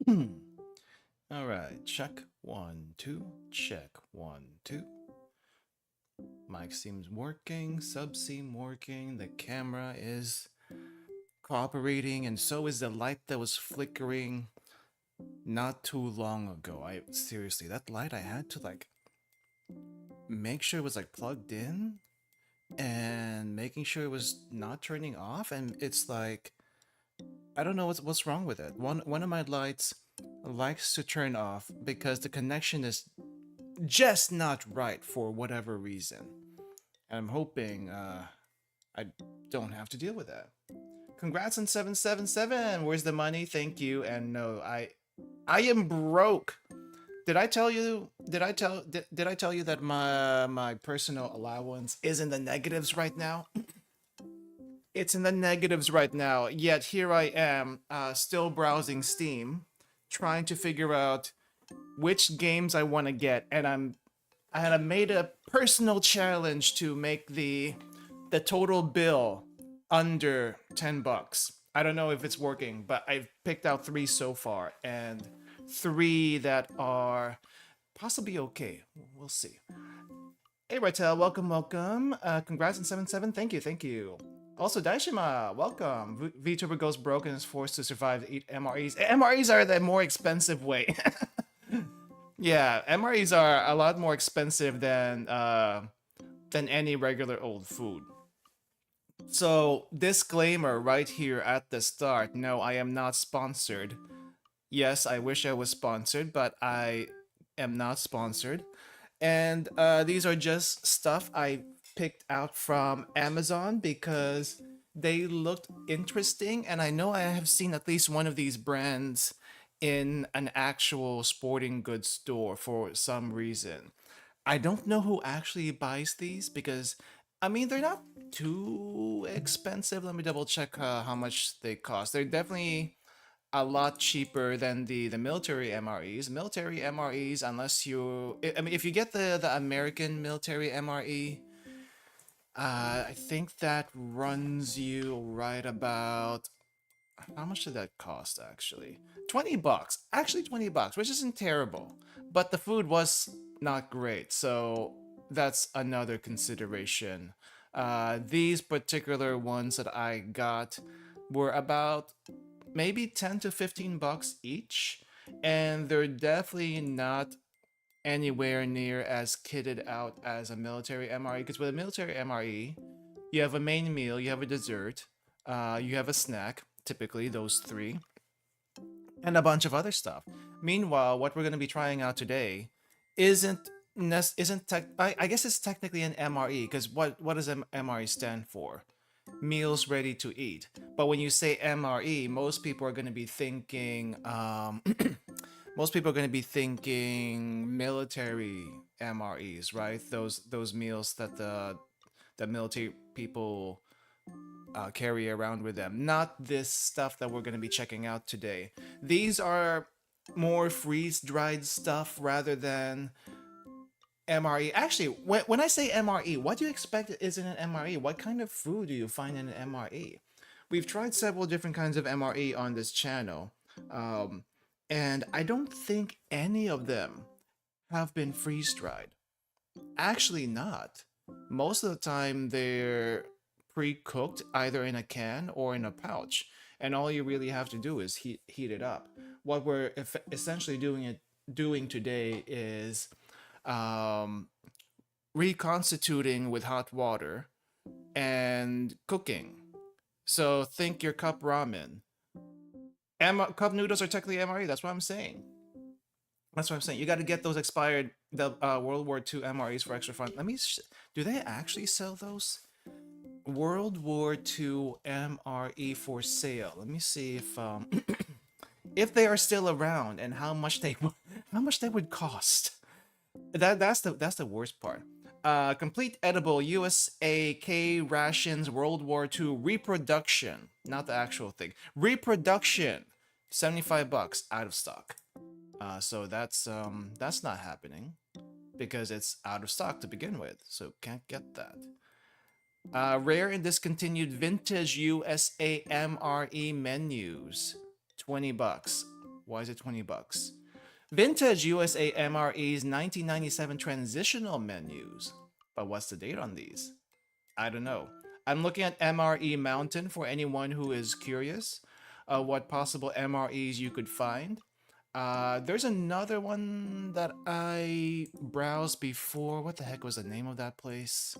All right, check 1 2, check 1 2. Mic seems working, sub seem working, the camera is cooperating, and so is the light that was flickering not too long ago. I seriously, that light I had to like make sure it was like plugged in and making sure it was not turning off, and it's like I don't know what's wrong with it. One of my lights likes to turn off because the connection is just not right for whatever reason. And I'm hoping I don't have to deal with that. Congrats on 777. Where's the money? Thank you. And no, I am broke. Did I tell you? Did I tell you that my personal allowance is in the negatives right now? It's in the negatives right now. Yet here I am, still browsing Steam, trying to figure out which games I want to get, and I had made a personal challenge to make the total bill under $10. I don't know if it's working, but I've picked out 3 so far, and 3 that are possibly okay. We'll see. Hey, Ratel, welcome, welcome. Congrats on 7-7. Thank you, thank you. Also, Daishima, welcome. VTuber goes broke and is forced to survive to eat MREs. MREs are the more expensive way. Yeah, MREs are a lot more expensive than any regular old food. So, disclaimer right here at the start. No, I am not sponsored. Yes, I wish I was sponsored, but I am not sponsored. And these are just stuff I picked out from Amazon because they looked interesting, and I know I have seen at least one of these brands in an actual sporting goods store for some reason. I don't know who actually buys these because, I mean, they're not too expensive. Let me double check how much they cost. They're definitely a lot cheaper than the military MREs. Military MREs, unless you, I mean, if you get the American military MRE, I think that runs you right about, how much did that cost actually? $20. Actually $20, which isn't terrible. But the food was not great. So that's another consideration. These particular ones that I got were about maybe 10 to 15 bucks each, and they're definitely not anywhere near as kitted out as a military MRE. Because with a military MRE, you have a main meal, you have a dessert, you have a snack, typically those three, and a bunch of other stuff. Meanwhile, what we're going to be trying out today isn't isn't tech. I guess it's technically an MRE because what does MRE stand for? Meals ready to eat. But when you say MRE, most people are going to be thinking most people are going to be thinking military MREs, right? Those meals that the military people carry around with them. Not this stuff that we're going to be checking out today. These are more freeze dried stuff rather than MRE. Actually, when I say MRE, what do you expect is in an MRE? What kind of food do you find in an MRE? We've tried several different kinds of MRE on this channel, um, and I don't think any of them have been freeze dried. Actually, not. Most of the time, they're pre cooked either in a can or in a pouch, and all you really have to do is heat it up. What we're essentially doing today is um, reconstituting with hot water and cooking. So think your cup ramen. Cup noodles are technically MRE. That's what I'm saying. That's what I'm saying. You got to get those expired the World War II MREs for extra fun. Let me. Do they actually sell those? World War II MRE for sale. Let me see if they are still around and how much they would cost. That's the worst part. Complete edible USA rations World War II reproduction, not the actual thing. Reproduction, 75 bucks out of stock. So that's not happening because it's out of stock to begin with, so can't get that. Rare and discontinued vintage USA MRE menus, 20 bucks. Why is it 20 bucks? Vintage USA MRE's 1997 transitional menus. But what's the date on these? I don't know. I'm looking at MRE Mountain for anyone who is curious what possible MREs you could find. There's another one that I browsed before. What the heck was the name of that place?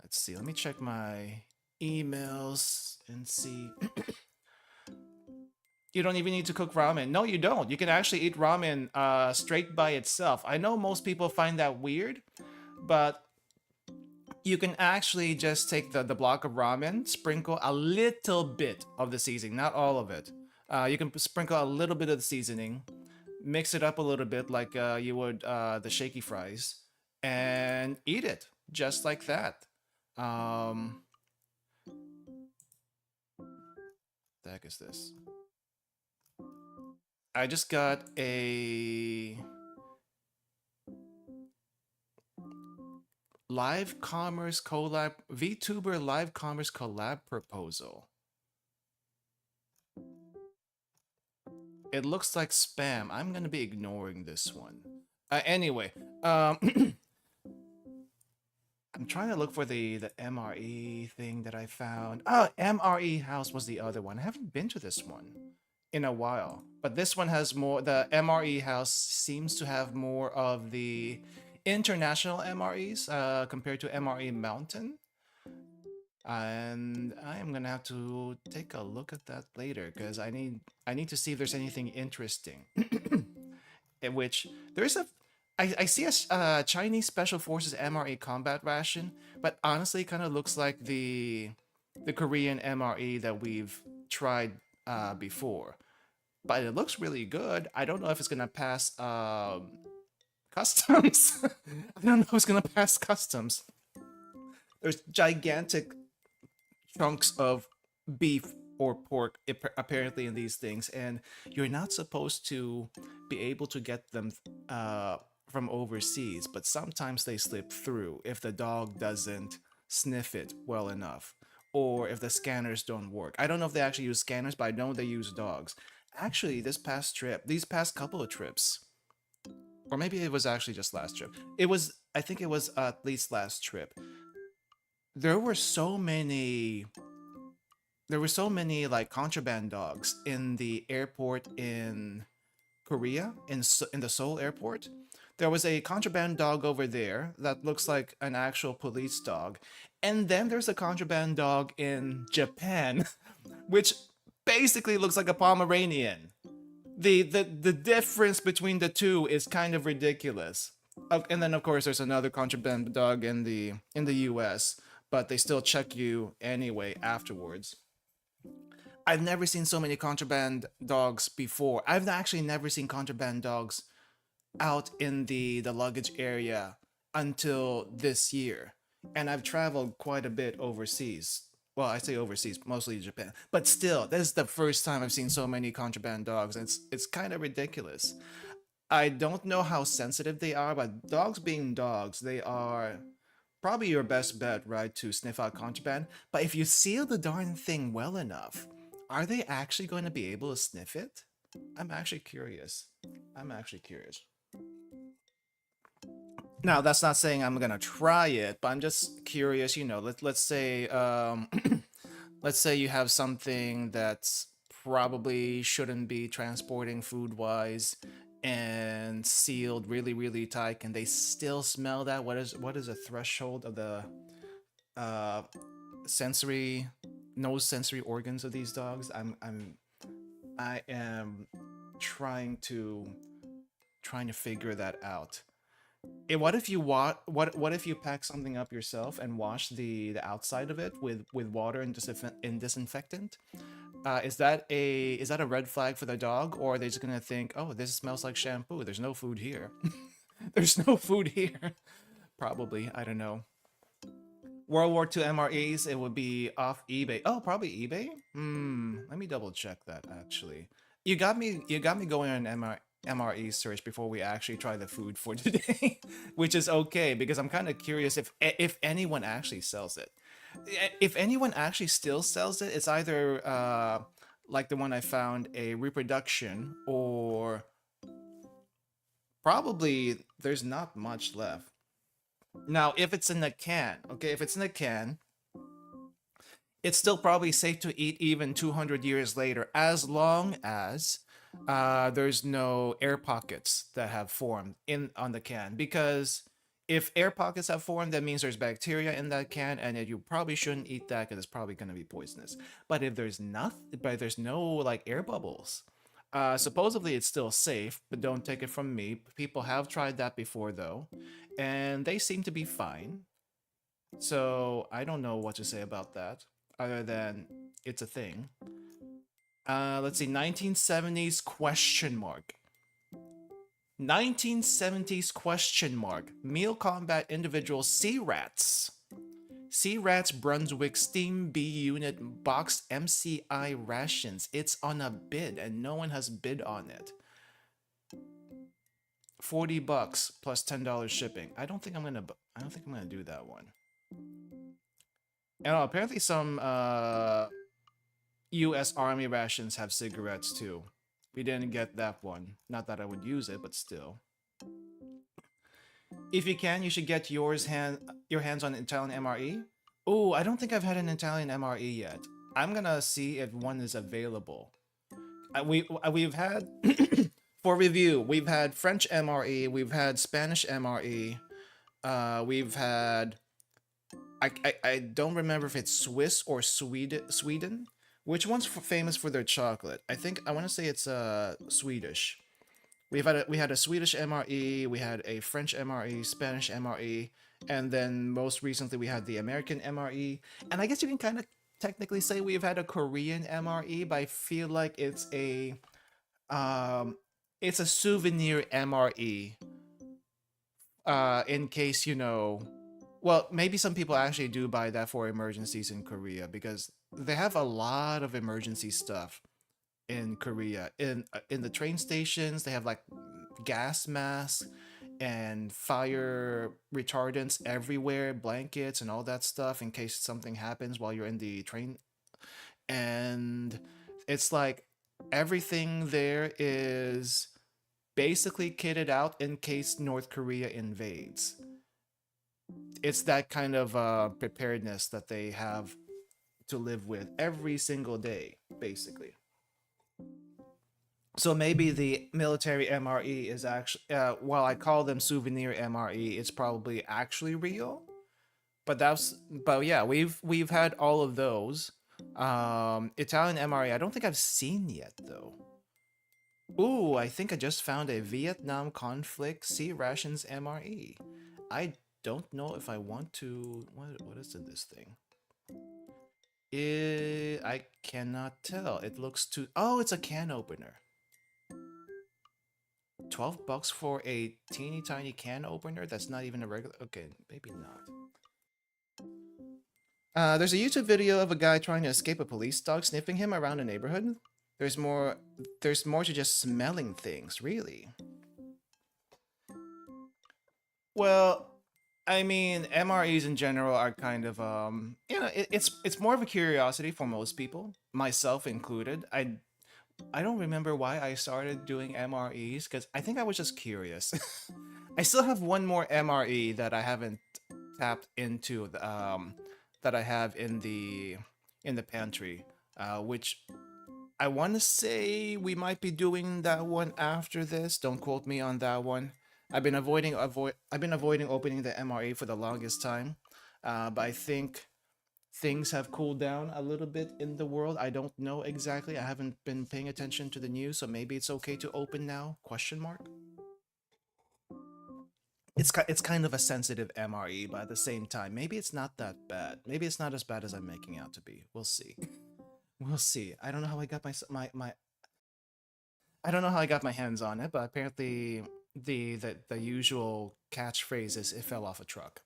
Let's see. Let me check my emails and see. You don't even need to cook ramen. No, you don't. You can actually eat ramen straight by itself. I know most people find that weird, but you can actually just take the block of ramen, sprinkle a little bit of the seasoning, not all of it. You can sprinkle a little bit of the seasoning, mix it up a little bit like you would the shaky fries, and eat it just like that. Um, the heck is this? I just got a live commerce collab, VTuber live commerce collab proposal. It looks like spam. I'm gonna be ignoring this one. Anyway, I'm trying to look for the MRE thing that I found. Oh, MRE House was the other one. I haven't been to this one in a while, but this one has more. The MRE House seems to have more of the international MREs compared to MRE Mountain. And I am gonna have to take a look at that later because I need to see if there's anything interesting. In which there's I see a Chinese Special Forces MRE combat ration, but honestly, kind of looks like the Korean MRE that we've tried before. But it looks really good. I don't know if it's gonna pass customs. I don't know if it's gonna pass customs. There's gigantic chunks of beef or pork apparently in these things, and you're not supposed to be able to get them from overseas, but sometimes they slip through if the dog doesn't sniff it well enough or if the scanners don't work. I don't know if they actually use scanners, but I know they use dogs. Actually, these past couple of trips, or maybe it was actually just last trip. It was, I think it was at least last trip. There were so many like contraband dogs in the airport in Korea, in the Seoul airport. There was a contraband dog over there that looks like an actual police dog. And then there's a contraband dog in Japan, which basically looks like a Pomeranian. The difference between the two is kind of ridiculous. And then of course there's another contraband dog in the US, but they still check you anyway afterwards. I've never seen so many contraband dogs before. I've actually never seen contraband dogs out in the luggage area until this year. And I've traveled quite a bit overseas. Well, I say overseas, mostly Japan. But still, this is the first time I've seen so many contraband dogs. It's kind of ridiculous. I don't know how sensitive they are, but dogs being dogs, they are probably your best bet, right, to sniff out contraband. But if you seal the darn thing well enough, are they actually going to be able to sniff it? I'm actually curious. I'm actually curious. Now, that's not saying I'm gonna try it, but I'm just curious. Let's say let's say you have something that's probably shouldn't be transporting food wise and sealed really really tight. Can they still smell that? What is a threshold of the uh sensory nose sensory organs of these dogs? I am trying to figure that out. What if you what if you pack something up yourself and wash the outside of it with water and disinfectant? Is that a red flag for the dog, or are they just gonna think, oh, this smells like shampoo? There's no food here. There's no food here. Probably, I don't know. World War II MREs, it would be off eBay. Oh, probably eBay. Let me double check that actually. You got me going on MRE search before we actually try the food for today, which is okay because I'm kind of curious if anyone actually sells it. If anyone actually still sells it, it's either like the one I found, a reproduction, or probably there's not much left. Now, if it's in a can, okay, if it's in a can, it's still probably safe to eat even 200 years later, as long as there's no air pockets that have formed in on the can. Because if air pockets have formed, that means there's bacteria in that can, and you probably shouldn't eat that because it's probably going to be poisonous. But if there's nothing, but there's no like air bubbles, supposedly it's still safe. But don't take it from me. People have tried that before though, and they seem to be fine. So I don't know what to say about that, other than it's a thing. Let's see, 1970s question mark. 1970s question mark. Meal combat individual sea rats. Sea Rats Brunswick Steam B Unit Box MCI rations. It's on a bid and no one has bid on it. $40 plus $10 shipping. I don't think I'm gonna do that one. And apparently some US Army rations have cigarettes too. We didn't get that one. Not that I would use it, but still. If you can, you should get your hands on Italian MRE. Oh, I don't think I've had an Italian MRE yet. I'm gonna see if one is available. We've had for review. We've had French MRE. We've had Spanish MRE. We've had I don't remember if it's Swiss or Sweden. Which one's famous for their chocolate? I want to say it's Swedish. We had a Swedish MRE, we had a French MRE, Spanish MRE, and then most recently we had the American MRE. And I guess you can kind of technically say we've had a Korean MRE, but I feel like it's a souvenir MRE. In case well, maybe some people actually do buy that for emergencies in Korea because they have a lot of emergency stuff in Korea. In the train stations, they have like gas masks and fire retardants everywhere, blankets and all that stuff in case something happens while you're in the train. And it's like everything there is basically kitted out in case North Korea invades. It's that kind of preparedness that they have to live with every single day, basically. So maybe the military MRE is actually, while I call them souvenir MRE, it's probably actually real. But yeah, we've had all of those. Italian MRE, I don't think I've seen yet though. Ooh, I think I just found a Vietnam conflict sea rations MRE. I don't know if I want to. What is in this thing? I cannot tell. It looks too. Oh, it's a can opener. $12 for a teeny tiny can opener? That's not even a regular. Okay, maybe not. There's a YouTube video of a guy trying to escape a police dog sniffing him around a neighborhood. There's more. There's more to just smelling things, really. Well, I mean, MREs in general are kind of it's more of a curiosity for most people, myself included. I don't remember why I started doing MREs because I think I was just curious. I still have one more MRE that I haven't tapped into that I have in the pantry, which I want to say we might be doing that one after this. Don't quote me on that one. I've been avoiding opening the MRE for the longest time, but I think things have cooled down a little bit in the world. I don't know exactly. I haven't been paying attention to the news, so maybe it's okay to open now? Question mark. It's kind of a sensitive MRE, but at the same time, maybe it's not that bad. Maybe it's not as bad as I'm making out to be. We'll see. We'll see. I don't know how I got my I don't know how I got my hands on it, but apparently the usual catchphrase is "it fell off a truck."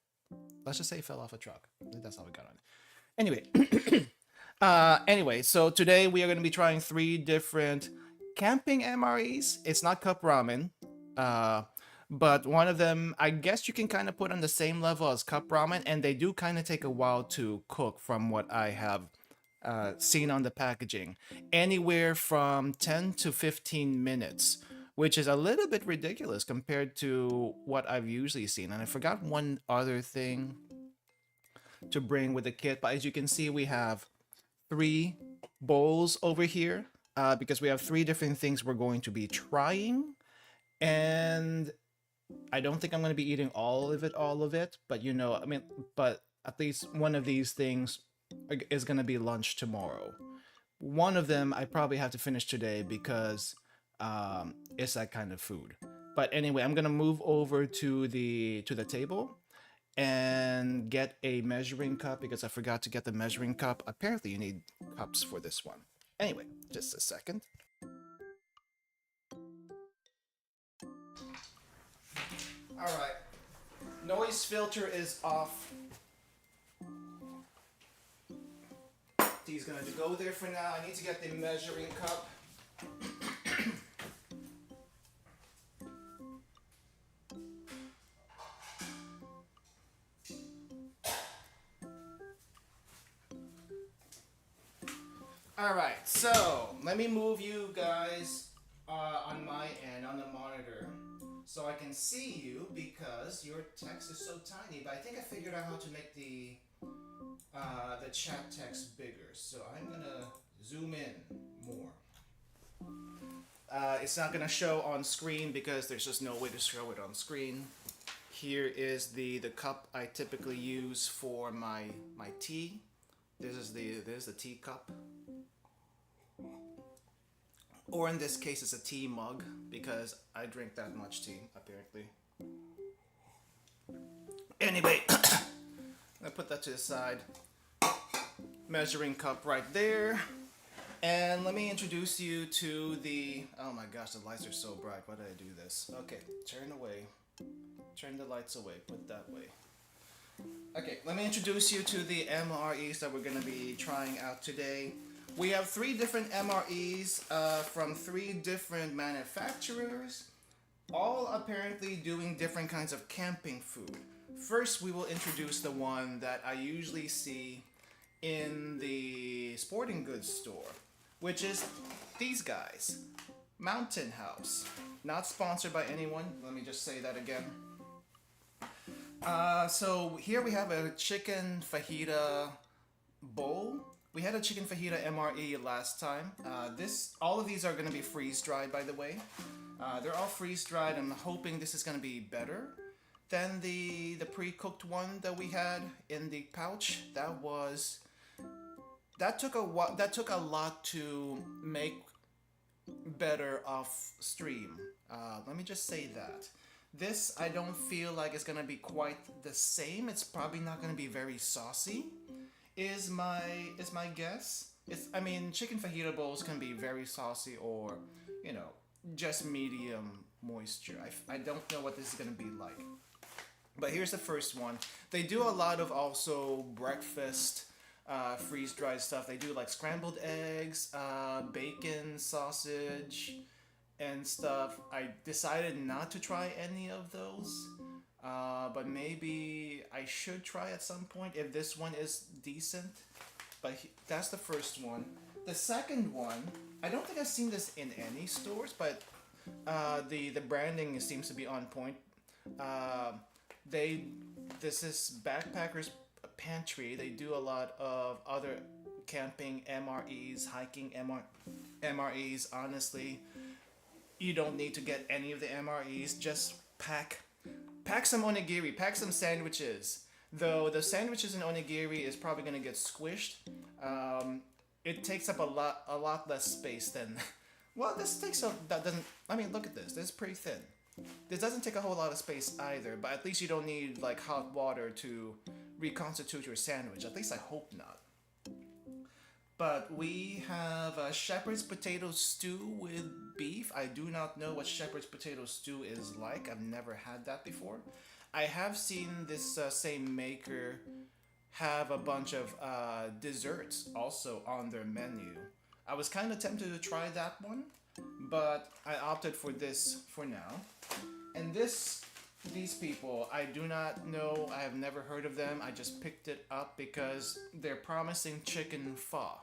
Let's just say it fell off a truck. I think that's how we got on it. Anyway, anyway, so today we are going to be trying 3 different camping MREs. It's not cup ramen, but one of them I guess you can kind of put on the same level as cup ramen, and they do kind of take a while to cook from what I have seen on the packaging. Anywhere from 10 to 15 minutes, which is a little bit ridiculous compared to what I've usually seen. And I forgot one other thing to bring with the kit, but as you can see, we have 3 bowls over here because we have 3 different things we're going to be trying. And I don't think I'm going to be eating all of it, but you know, I mean, but at least one of these things is going to be lunch tomorrow. One of them I probably have to finish today because it's that kind of food. But anyway, I'm going to move over to the table and get a measuring cup because I forgot to get the measuring cup. Apparently you need cups for this one. Anyway, just a second. All right. Noise filter is off. He's gonna go there for now. I need to get the measuring cup. All right, so let me move you guys on my end on the monitor so I can see you because your text is so tiny. But I think I figured out how to make the chat text bigger. So I'm gonna zoom in more. It's not gonna show on screen because there's just no way to show it on screen. Here is the cup I typically use for my tea. This is the tea cup. Or in this case, it's a tea mug because I drink that much tea, apparently. Anyway, I'm gonna put that to the side. Measuring cup right there. And let me introduce you to the... Oh my gosh, the lights are so bright. Why did I do this? Okay, turn away. Turn the lights away. Put that way. Okay, let me introduce you to the MREs that we're going to be trying out today. We have 3 different MREs from 3 different manufacturers, all apparently doing different kinds of camping food. First, we will introduce the one that I usually see in the sporting goods store, which is these guys. Mountain House. Not sponsored by anyone. Let me just say that again. So here we have a chicken fajita bowl. We had a chicken fajita MRE last time. All of these are going to be freeze dried, by the way. They're all freeze dried. I'm hoping this is going to be better than the pre-cooked one that we had in the pouch. That took a lot to make better off stream. Let me just say that. This I don't feel like it's gonna be quite the same. It's probably not gonna be very saucy. Is my guess. I mean, chicken fajita bowls can be very saucy or, just medium moisture. I don't know what this is gonna be like. But here's the first one. They do a lot of also breakfast freeze-dried stuff. They do like scrambled eggs, bacon, sausage, and stuff. I decided not to try any of those, but maybe I should try at some point if this one is decent. But that's the first one. The second one, I don't think I've seen this in any stores, but the branding seems to be on point. This is Backpackers Pantry. They do a lot of other camping MREs, hiking MREs. Honestly, you don't need to get any of the MREs. Just pack some onigiri, pack some sandwiches. Though the sandwiches in onigiri is probably gonna get squished. It takes up a lot less space than. Well, this takes up. That doesn't. I mean, look at this. This is pretty thin. This doesn't take a whole lot of space either, but at least you don't need like hot water to reconstitute your sandwich. At least I hope not. But we have a shepherd's potato stew with beef. I do not know what shepherd's potato stew is like. I've never had that before. I have seen this same maker have a bunch of desserts also on their menu. I was kind of tempted to try that one, but I opted for this for now. And these people, I do not know, I have never heard of them. I just picked it up because they're promising chicken pho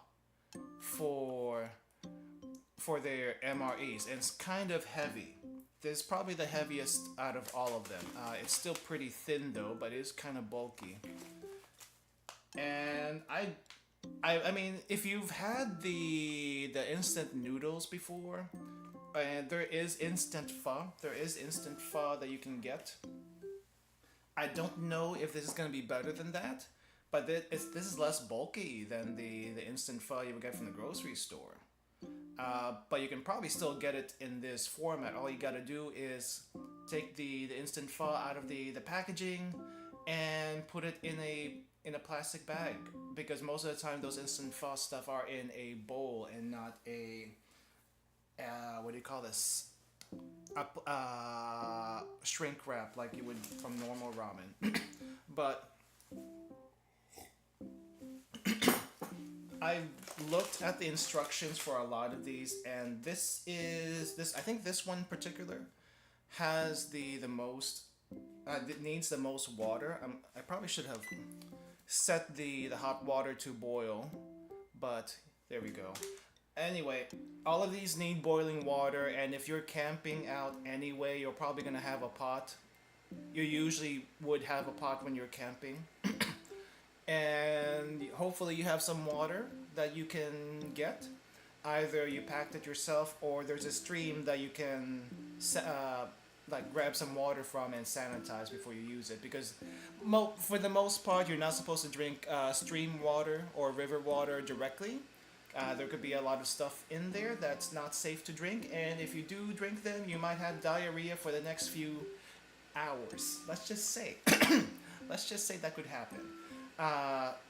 for their MREs, and it's kind of heavy. This is probably the heaviest out of all of them. It's still pretty thin though, but it is kind of bulky. And I mean, if you've had the instant noodles before, and there is instant pho. There is instant pho that you can get. I don't know if this is going to be better than that, but this is less bulky than the instant pho you would get from the grocery store. But you can probably still get it in this format. All you got to do is take the instant pho out of the packaging and put it in a plastic bag, because most of the time those instant pho stuff are in a bowl and not a what do you call this? Shrink wrap like you would from normal ramen. But I looked at the instructions for a lot of these, and I think this one in particular has the most it needs the most water. I probably should have set the hot water to boil, but there we go. Anyway, all of these need boiling water, and if you're camping out anyway, you're probably going to have a pot. You usually would have a pot when you're camping. And hopefully you have some water that you can get. Either you packed it yourself, or there's a stream that you can like grab some water from and sanitize before you use it. Because for the most part, you're not supposed to drink stream water or river water directly. There could be a lot of stuff in there that's not safe to drink, and if you do drink them, you might have diarrhea for the next few hours. Let's just say that could happen.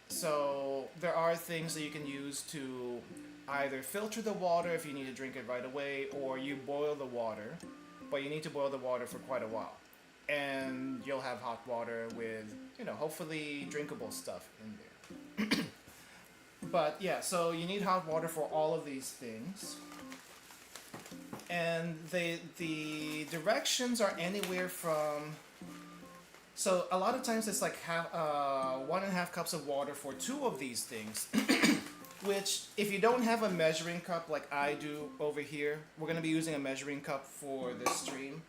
So there are things that you can use to either filter the water if you need to drink it right away, or you boil the water, but you need to boil the water for quite a while, and you'll have hot water with, hopefully drinkable stuff in there. But yeah, so you need hot water for all of these things. And the directions are anywhere from... So a lot of times it's like 1.5 cups of water for 2 of these things. which if you don't have a measuring cup like I do over here, we're going to be using a measuring cup for this stream.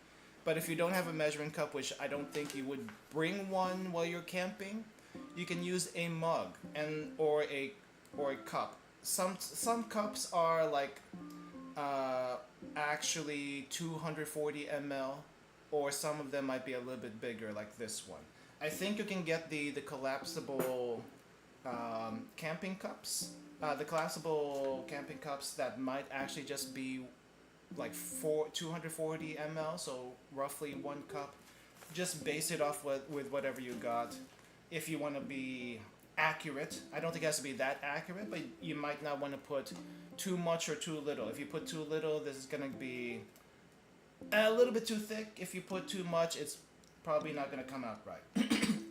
But if you don't have a measuring cup, which I don't think you would bring one while you're camping, you can use a mug or a cup. Some cups are like actually 240 ml, or some of them might be a little bit bigger, like this one. I think you can get the collapsible camping cups. The collapsible camping cups that might actually just be like 240 ml, so roughly 1 cup. Just base it off with whatever you got. If you want to be accurate, I don't think it has to be that accurate, but you might not want to put too much or too little. If you put too little, this is going to be a little bit too thick. If you put too much, it's probably not going to come out right.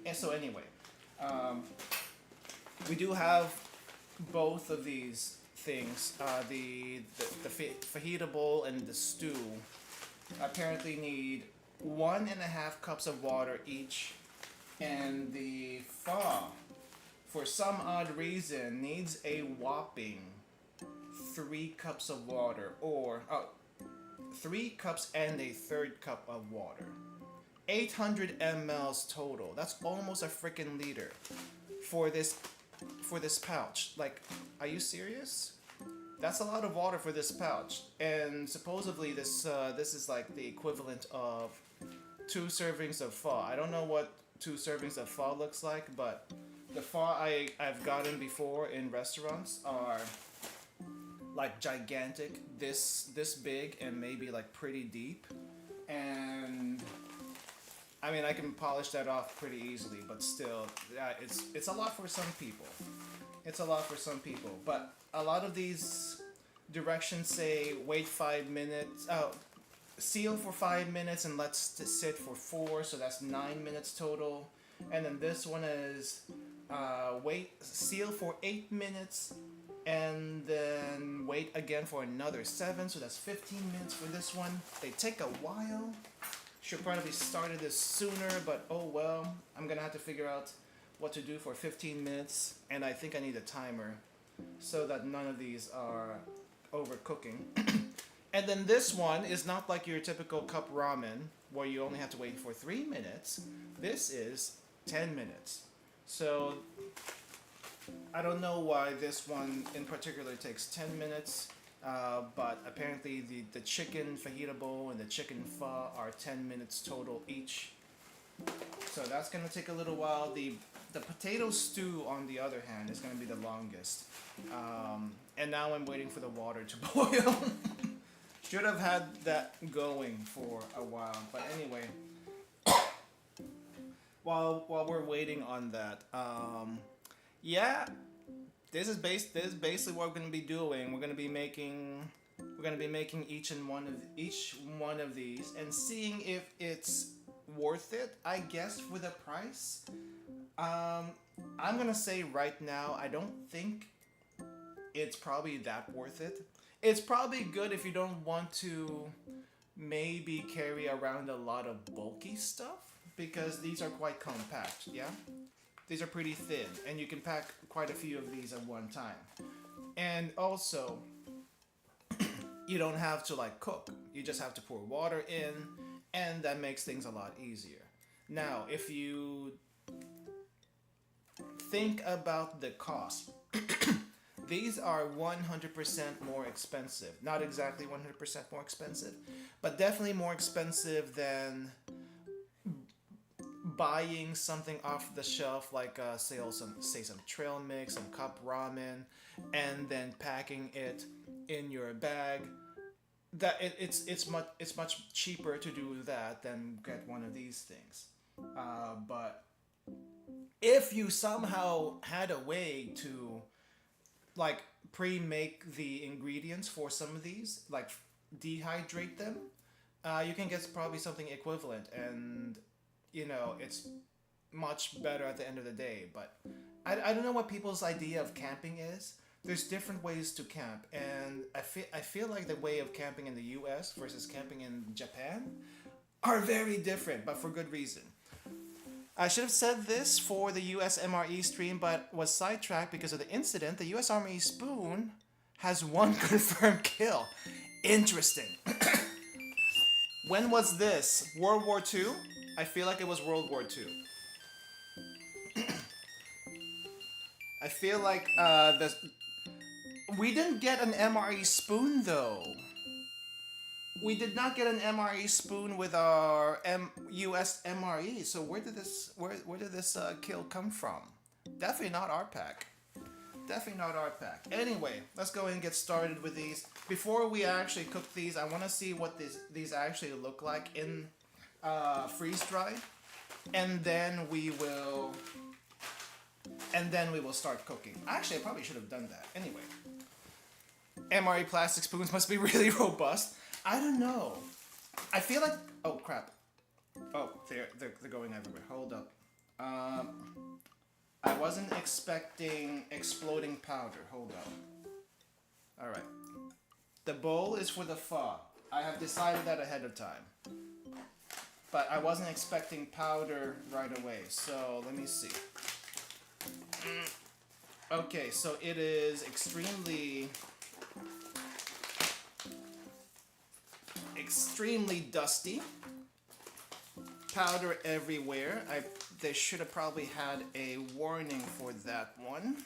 And so anyway, we do have both of these things. The fajita bowl and the stew apparently need 1.5 cups of water each, and the pho, for some odd reason, needs a whopping 3 cups of water, or 3 cups and a third cup of water. 800 mLs total. That's almost a freaking liter for this pouch. Like, are you serious? That's a lot of water for this pouch. And supposedly this is like the equivalent of 2 servings of pho. I don't know what 2 servings of pho looks like, but the pho I've gotten before in restaurants are like gigantic, this big, and maybe like pretty deep. And I mean, I can polish that off pretty easily, but still, it's a lot for some people. It's a lot for some people. But a lot of these directions say wait 5 minutes, seal for 5 minutes and let sit for 4, so that's 9 minutes total. And then this one is seal for 8 minutes and then wait again for another 7, so that's 15 minutes for this one. They take a while. Should probably started this sooner, but oh well. I'm gonna have to figure out what to do for 15 minutes, and I think I need a timer so that none of these are overcooking. And then this one is not like your typical cup ramen where you only have to wait for 3 minutes. This is 10 minutes. So I don't know why this one in particular takes 10 minutes. But apparently the chicken fajita bowl and the chicken pho are 10 minutes total each. So that's going to take a little while. The potato stew, on the other hand, is going to be the longest. And now I'm waiting for the water to boil. Should have had that going for a while. But anyway, while we're waiting on that, yeah. This is basically what we're going to be doing. We're going to be making each one of these and seeing if it's worth it, I guess, for the price. I'm going to say right now, I don't think it's probably that worth it. It's probably good if you don't want to maybe carry around a lot of bulky stuff, because these are quite compact, yeah? These are pretty thin, and you can pack quite a few of these at one time. And also, you don't have to like cook. You just have to pour water in, and that makes things a lot easier. Now, if you think about the cost, these are 100% more expensive. Not exactly 100% more expensive, but definitely more expensive than buying something off the shelf, like say some trail mix, some cup ramen, and then packing it in your bag. That it's much cheaper to do that than get one of these things. But if you somehow had a way to like pre-make the ingredients for some of these, like dehydrate them, you can get probably something equivalent, and you know, it's much better at the end of the day. But I don't know what people's idea of camping is. There's different ways to camp, and I feel like the way of camping in the US versus camping in Japan are very different, but for good reason. I should have said this for the US MRE stream, but was sidetracked because of the incident. The US Army spoon has one confirmed kill. Interesting. When was this? World War II? I feel like it was World War II. I feel like we didn't get an MRE spoon though. We did not get an MRE spoon with our US MRE. So where did this kill come from? Definitely not our pack. Definitely not our pack. Anyway, let's go ahead and get started with these. Before we actually cook these, I want to see what these actually look like in freeze dried, and then we will start cooking. Actually, I probably should have done that. Anyway, MRE plastic spoons must be really robust. I don't know. I feel like, oh crap. Oh, they're going everywhere. Hold up. I wasn't expecting exploding powder. Hold up. All right. The bowl is for the pho. I have decided that ahead of time. But I wasn't expecting powder right away. So let me see. Okay, so it is extremely dusty. Powder everywhere. They should have probably had a warning for that one.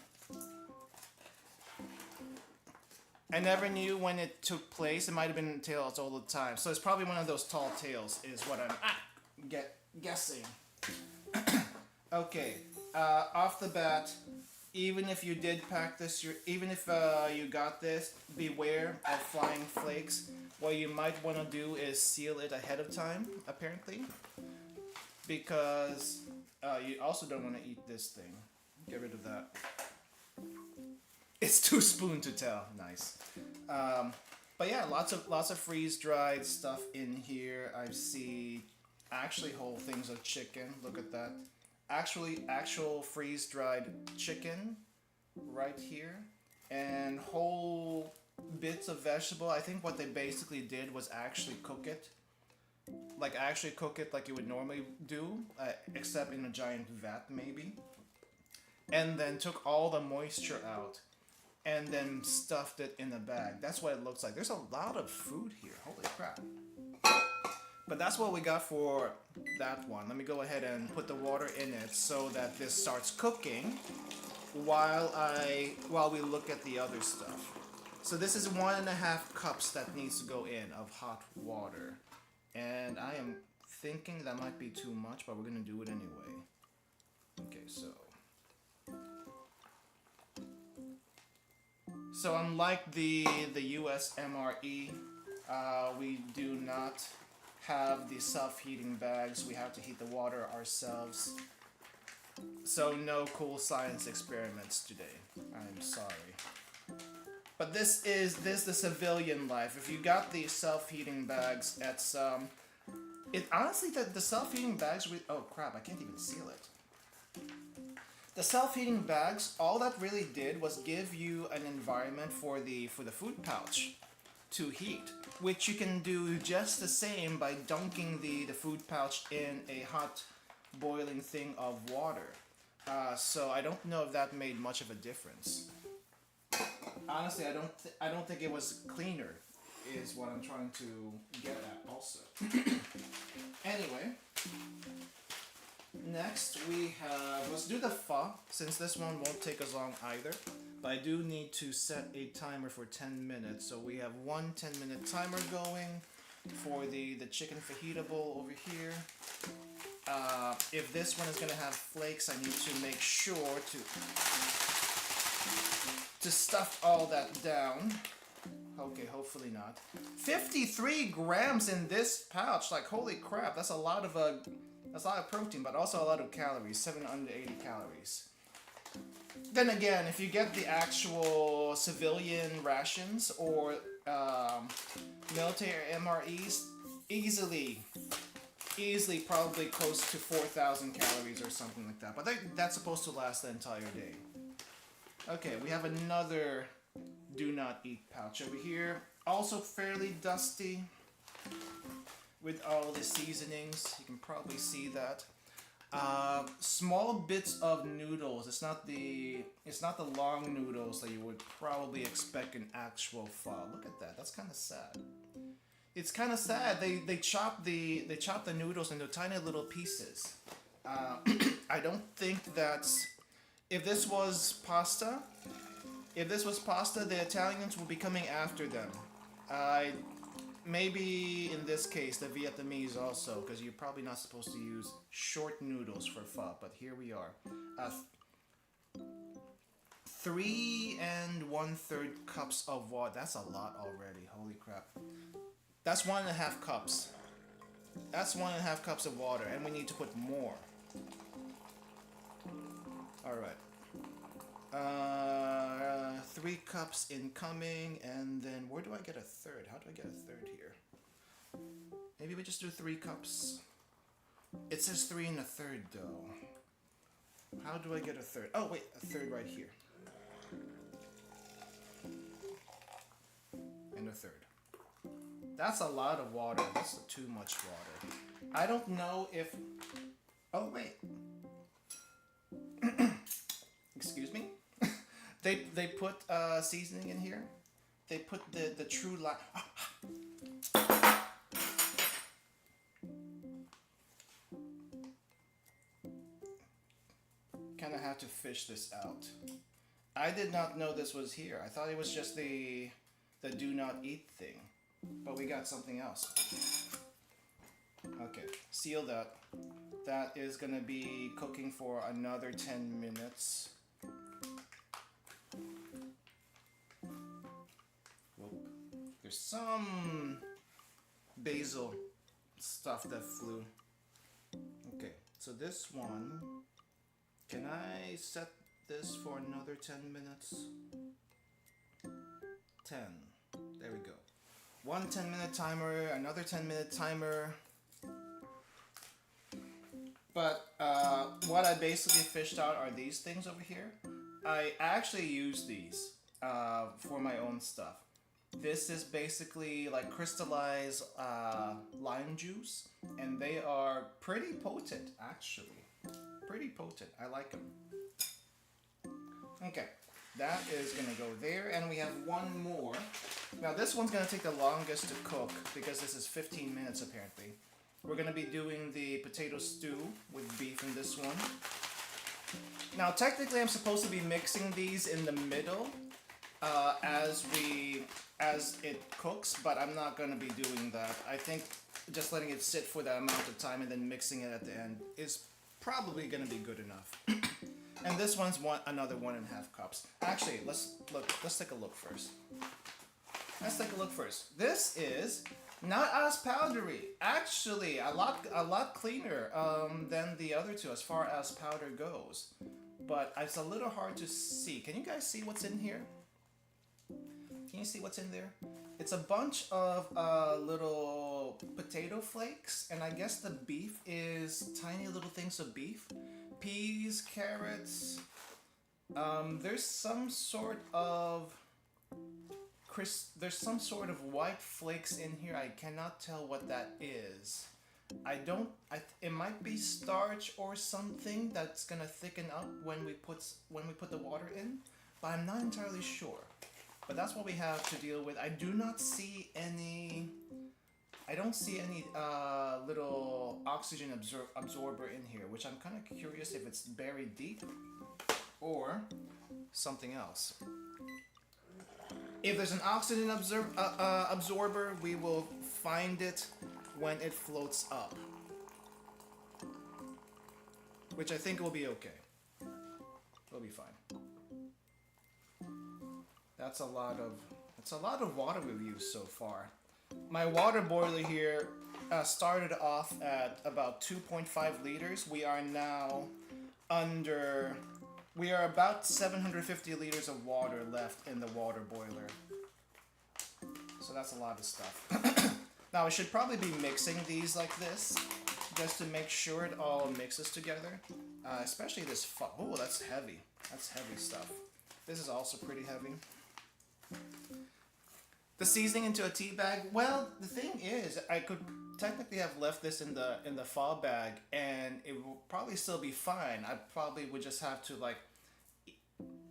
I never knew when it took place. It might have been tails all the time. So it's probably one of those tall tales is what I'm guessing. Okay, off the bat, even if you did pack this, even if you got this, beware of flying flakes. What you might want to do is seal it ahead of time, apparently. Because you also don't want to eat this thing. Get rid of that. It's too spoon to tell. Nice. But yeah, lots of freeze-dried stuff in here. I see actually whole things of chicken. Look at that. Actual freeze-dried chicken right here. And whole bits of vegetable. I think what they basically did was actually cook it. Like actually cook it like you would normally do, except in a giant vat maybe. And then took all the moisture out and then stuffed it in a bag. That's what it looks like. There's a lot of food here. Holy crap. But that's what we got for that one. Let me go ahead and put the water in it so that this starts cooking while we look at the other stuff. So this is 1.5 cups that needs to go in of hot water. And I am thinking that might be too much, but we're gonna do it anyway. Okay, so unlike the US MRE, we do not have the self-heating bags. We have to heat the water ourselves. So no cool science experiments today. I'm sorry. But this is the civilian life. If you got the self-heating bags, honestly the self-heating bags oh crap, I can't even seal it. The self-heating bags, all that really did was give you an environment for the food pouch to heat, which you can do just the same by dunking the food pouch in a hot boiling thing of water. So I don't know if that made much of a difference. Honestly, I don't think it was cleaner, is what I'm trying to get at also. Anyway, next we have, let's do the pho, since this one won't take as long either. But I do need to set a timer for 10 minutes. So we have one 10-minute timer going for the chicken fajitable over here. If this one is going to have flakes, I need to make sure to stuff all that down. Okay, hopefully not. 53 grams in this pouch. Like, holy crap, that's a lot of protein, but also a lot of calories. 780 calories. Then again, if you get the actual civilian rations or military MREs, easily probably close to 4,000 calories or something like that. But that's supposed to last the entire day. Okay, we have another do not eat pouch over here. Also fairly dusty with all the seasonings. You can probably see that. Small bits of noodles. It's not the long noodles that you would probably expect in actual pho. Look at that. That's kind of sad. It's kind of sad. They chop the noodles into tiny little pieces. I don't think that's. If this was pasta, the Italians will be coming after them. Maybe in this case the Vietnamese also, because you're probably not supposed to use short noodles for pho. But here we are. 3 1/3 cups of water. That's a lot already. Holy crap. That's 1.5 cups. That's 1.5 cups of water, and we need to put more. All right. 3 cups incoming, and then where do I get a third? How do I get a third here? Maybe we just do 3 cups. It says 3 1/3 though. How do I get a third? Oh wait, a third right here. And a third. That's a lot of water. That's too much water. I don't know if... Oh wait. Excuse me? They put seasoning in here. They put the true lime. Kind of have to fish this out. I did not know this was here. I thought it was just the do not eat thing. But we got something else. Okay, seal that. That is gonna be cooking for another 10 minutes. Whoop. There's some basil stuff that flew. Okay, so this one, can I set this for another 10 minutes? 10. There we go. One 10-minute timer, another 10-minute timer. But what I basically fished out are these things over here. I actually use these for my own stuff. This is basically like crystallized lime juice, and they are pretty potent, actually. Pretty potent. I like them. Okay, that is gonna go there, and we have one more. Now this one's gonna take the longest to cook because this is 15 minutes apparently. We're gonna be doing the potato stew with beef in this one. Now technically I'm supposed to be mixing these in the middle as it cooks, but I'm not gonna be doing that. I think just letting it sit for that amount of time and then mixing it at the end is probably gonna be good enough. And this one's another 1.5 cups. Actually, let's take a look first. Let's take a look first. This is not as powdery. Actually, a lot cleaner than the other two as far as powder goes. But it's a little hard to see. Can you guys see what's in here? Can you see what's in there? It's a bunch of little potato flakes, and I guess the beef is tiny little things of beef. Peas, carrots. There's some sort of white flakes in here. I cannot tell what that is. It might be starch or something that's gonna thicken up when we put the water in, but I'm not entirely sure. But that's what we have to deal with. I don't see any little oxygen absorber in here, which I'm kind of curious if it's buried deep or something else. If there's an oxygen absorber, we will find it when it floats up, which I think will be okay. It'll be fine. That's a lot of water we've used so far. My water boiler here started off at about 2.5 liters. We are now we are about 750 liters of water left in the water boiler. So that's a lot of stuff. Now I should probably be mixing these like this, just to make sure it all mixes together. Especially this, oh, that's heavy. That's heavy stuff. This is also pretty heavy. The seasoning into a tea bag. Well, the thing is, I could technically have left this in the fall bag, and it will probably still be fine. I probably would just have to like,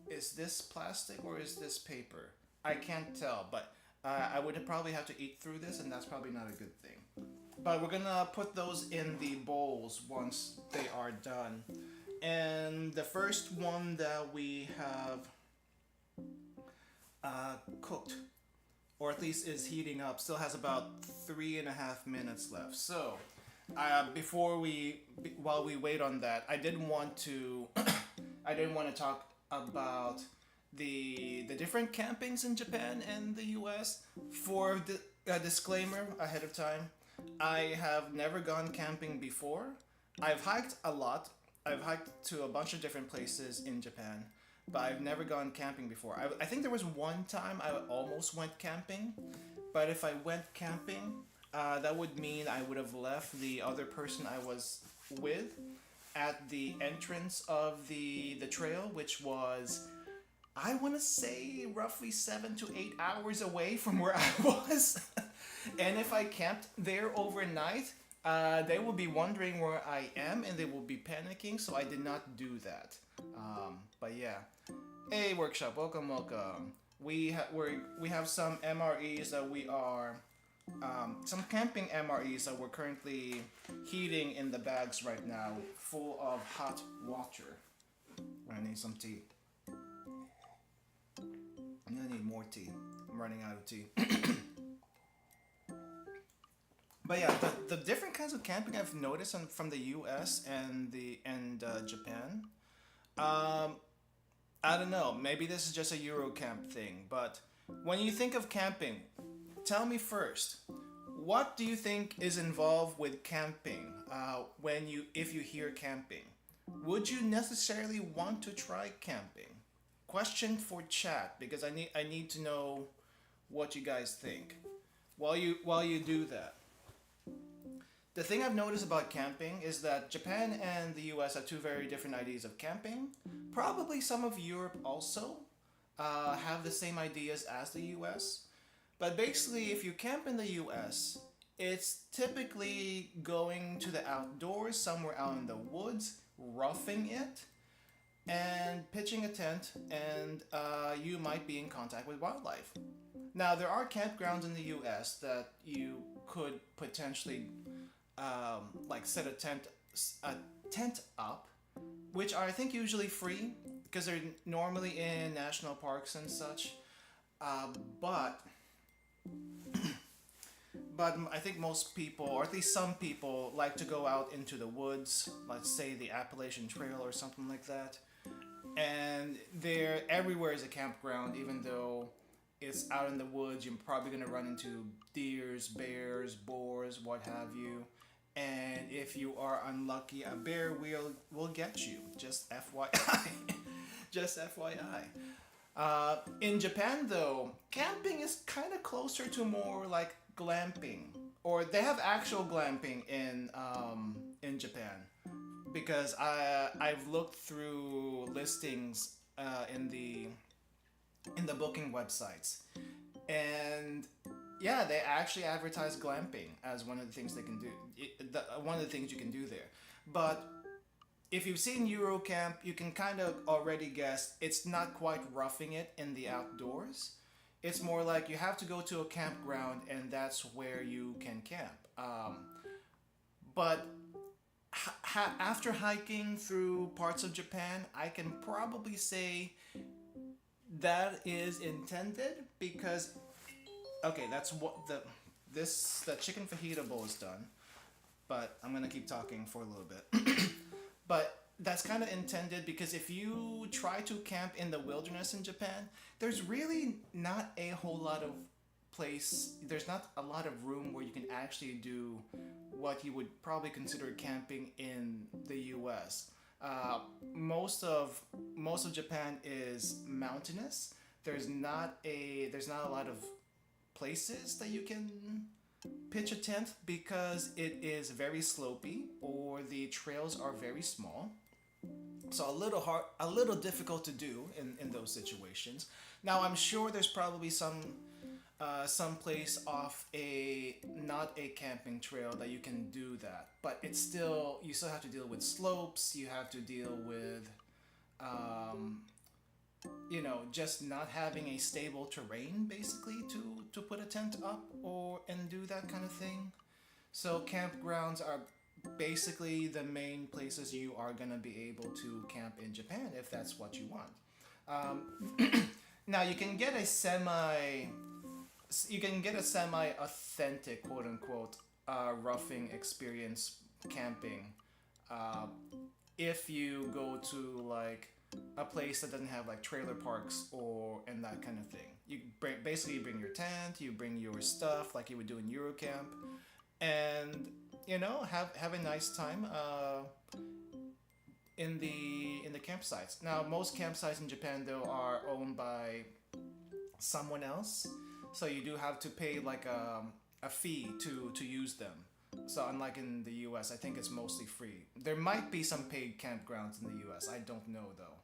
is this plastic or is this paper? I can't tell, but I would probably have to eat through this, and that's probably not a good thing. But we're gonna put those in the bowls once they are done. And the first one that we have cooked, or at least is heating up, still has about 3.5 minutes left. So, while we wait on that, I didn't want to, I didn't want to talk about the different campings in Japan and the U.S. For the disclaimer ahead of time, I have never gone camping before. I've hiked a lot. I've hiked to a bunch of different places in Japan, but I've never gone camping before. I think there was one time I almost went camping, but if I went camping, that would mean I would have left the other person I was with at the entrance of the trail, which was, I want to say, roughly 7 to 8 hours away from where I was. And if I camped there overnight, they will be wondering where I am and they will be panicking, so I did not do that. But yeah. Hey, workshop, welcome, welcome. We have some MREs that we are, some camping MREs that we're currently heating in the bags right now, full of hot water. I need some tea. I'm gonna need more tea. I'm running out of tea. But yeah, the different kinds of camping I've noticed from the U.S. and Japan. I don't know. Maybe this is just a Eurocamp thing, but when you think of camping, tell me first, what do you think is involved with camping? If you hear camping, would you necessarily want to try camping? Question for chat, because I need to know what you guys think while you do that. The thing I've noticed about camping is that Japan and the US have two very different ideas of camping. Probably some of Europe also have the same ideas as the US. But basically, if you camp in the US, it's typically going to the outdoors, somewhere out in the woods, roughing it, and pitching a tent, and you might be in contact with wildlife. Now, there are campgrounds in the US that you could potentially like set a tent up, which are I think usually free because they're normally in national parks and such. But I think most people, or at least some people, like to go out into the woods, let's say the Appalachian Trail or something like that. And there, everywhere is a campground, even though it's out in the woods. You're probably going to run into deers, bears, boars, what have you. And if you are unlucky, a bear will get you. Just FYI. Just FYI. In Japan, though, camping is kind of closer to more like glamping, or they have actual glamping in Japan, because I've looked through listings in the booking websites, and yeah, they actually advertise glamping as one of the things they can do. One of the things you can do there. But if you've seen Eurocamp, you can kind of already guess it's not quite roughing it in the outdoors. It's more like you have to go to a campground and that's where you can camp. But after hiking through parts of Japan, I can probably say that is intended, because okay, that's what the chicken fajita bowl is done, but I'm gonna keep talking for a little bit. But that's kind of intended because if you try to camp in the wilderness in Japan, there's really not a whole lot of place. There's not a lot of room where you can actually do what you would probably consider camping in the U.S. Most of Japan is mountainous. There's not a lot of places that you can pitch a tent because it is very slopey or the trails are very small. So a little difficult to do in those situations. Now I'm sure there's probably some someplace off a not a camping trail that you can do that, but it's still, you still have to deal with slopes, you have to deal with um, you know, just not having a stable terrain basically to put a tent up or and do that kind of thing. So campgrounds are basically the main places you are gonna be able to camp in Japan if that's what you want. Now you can get a semi authentic, quote unquote, roughing experience camping uh, if you go to like a place that doesn't have like trailer parks or and that kind of thing. You basically bring your tent, you bring your stuff like you would do in Eurocamp, and you know, have a nice time in the campsites. Now most campsites in Japan though are owned by someone else, so you do have to pay like a fee to use them. So unlike in the US, I think it's mostly free. There might be some paid campgrounds in the US. I don't know though.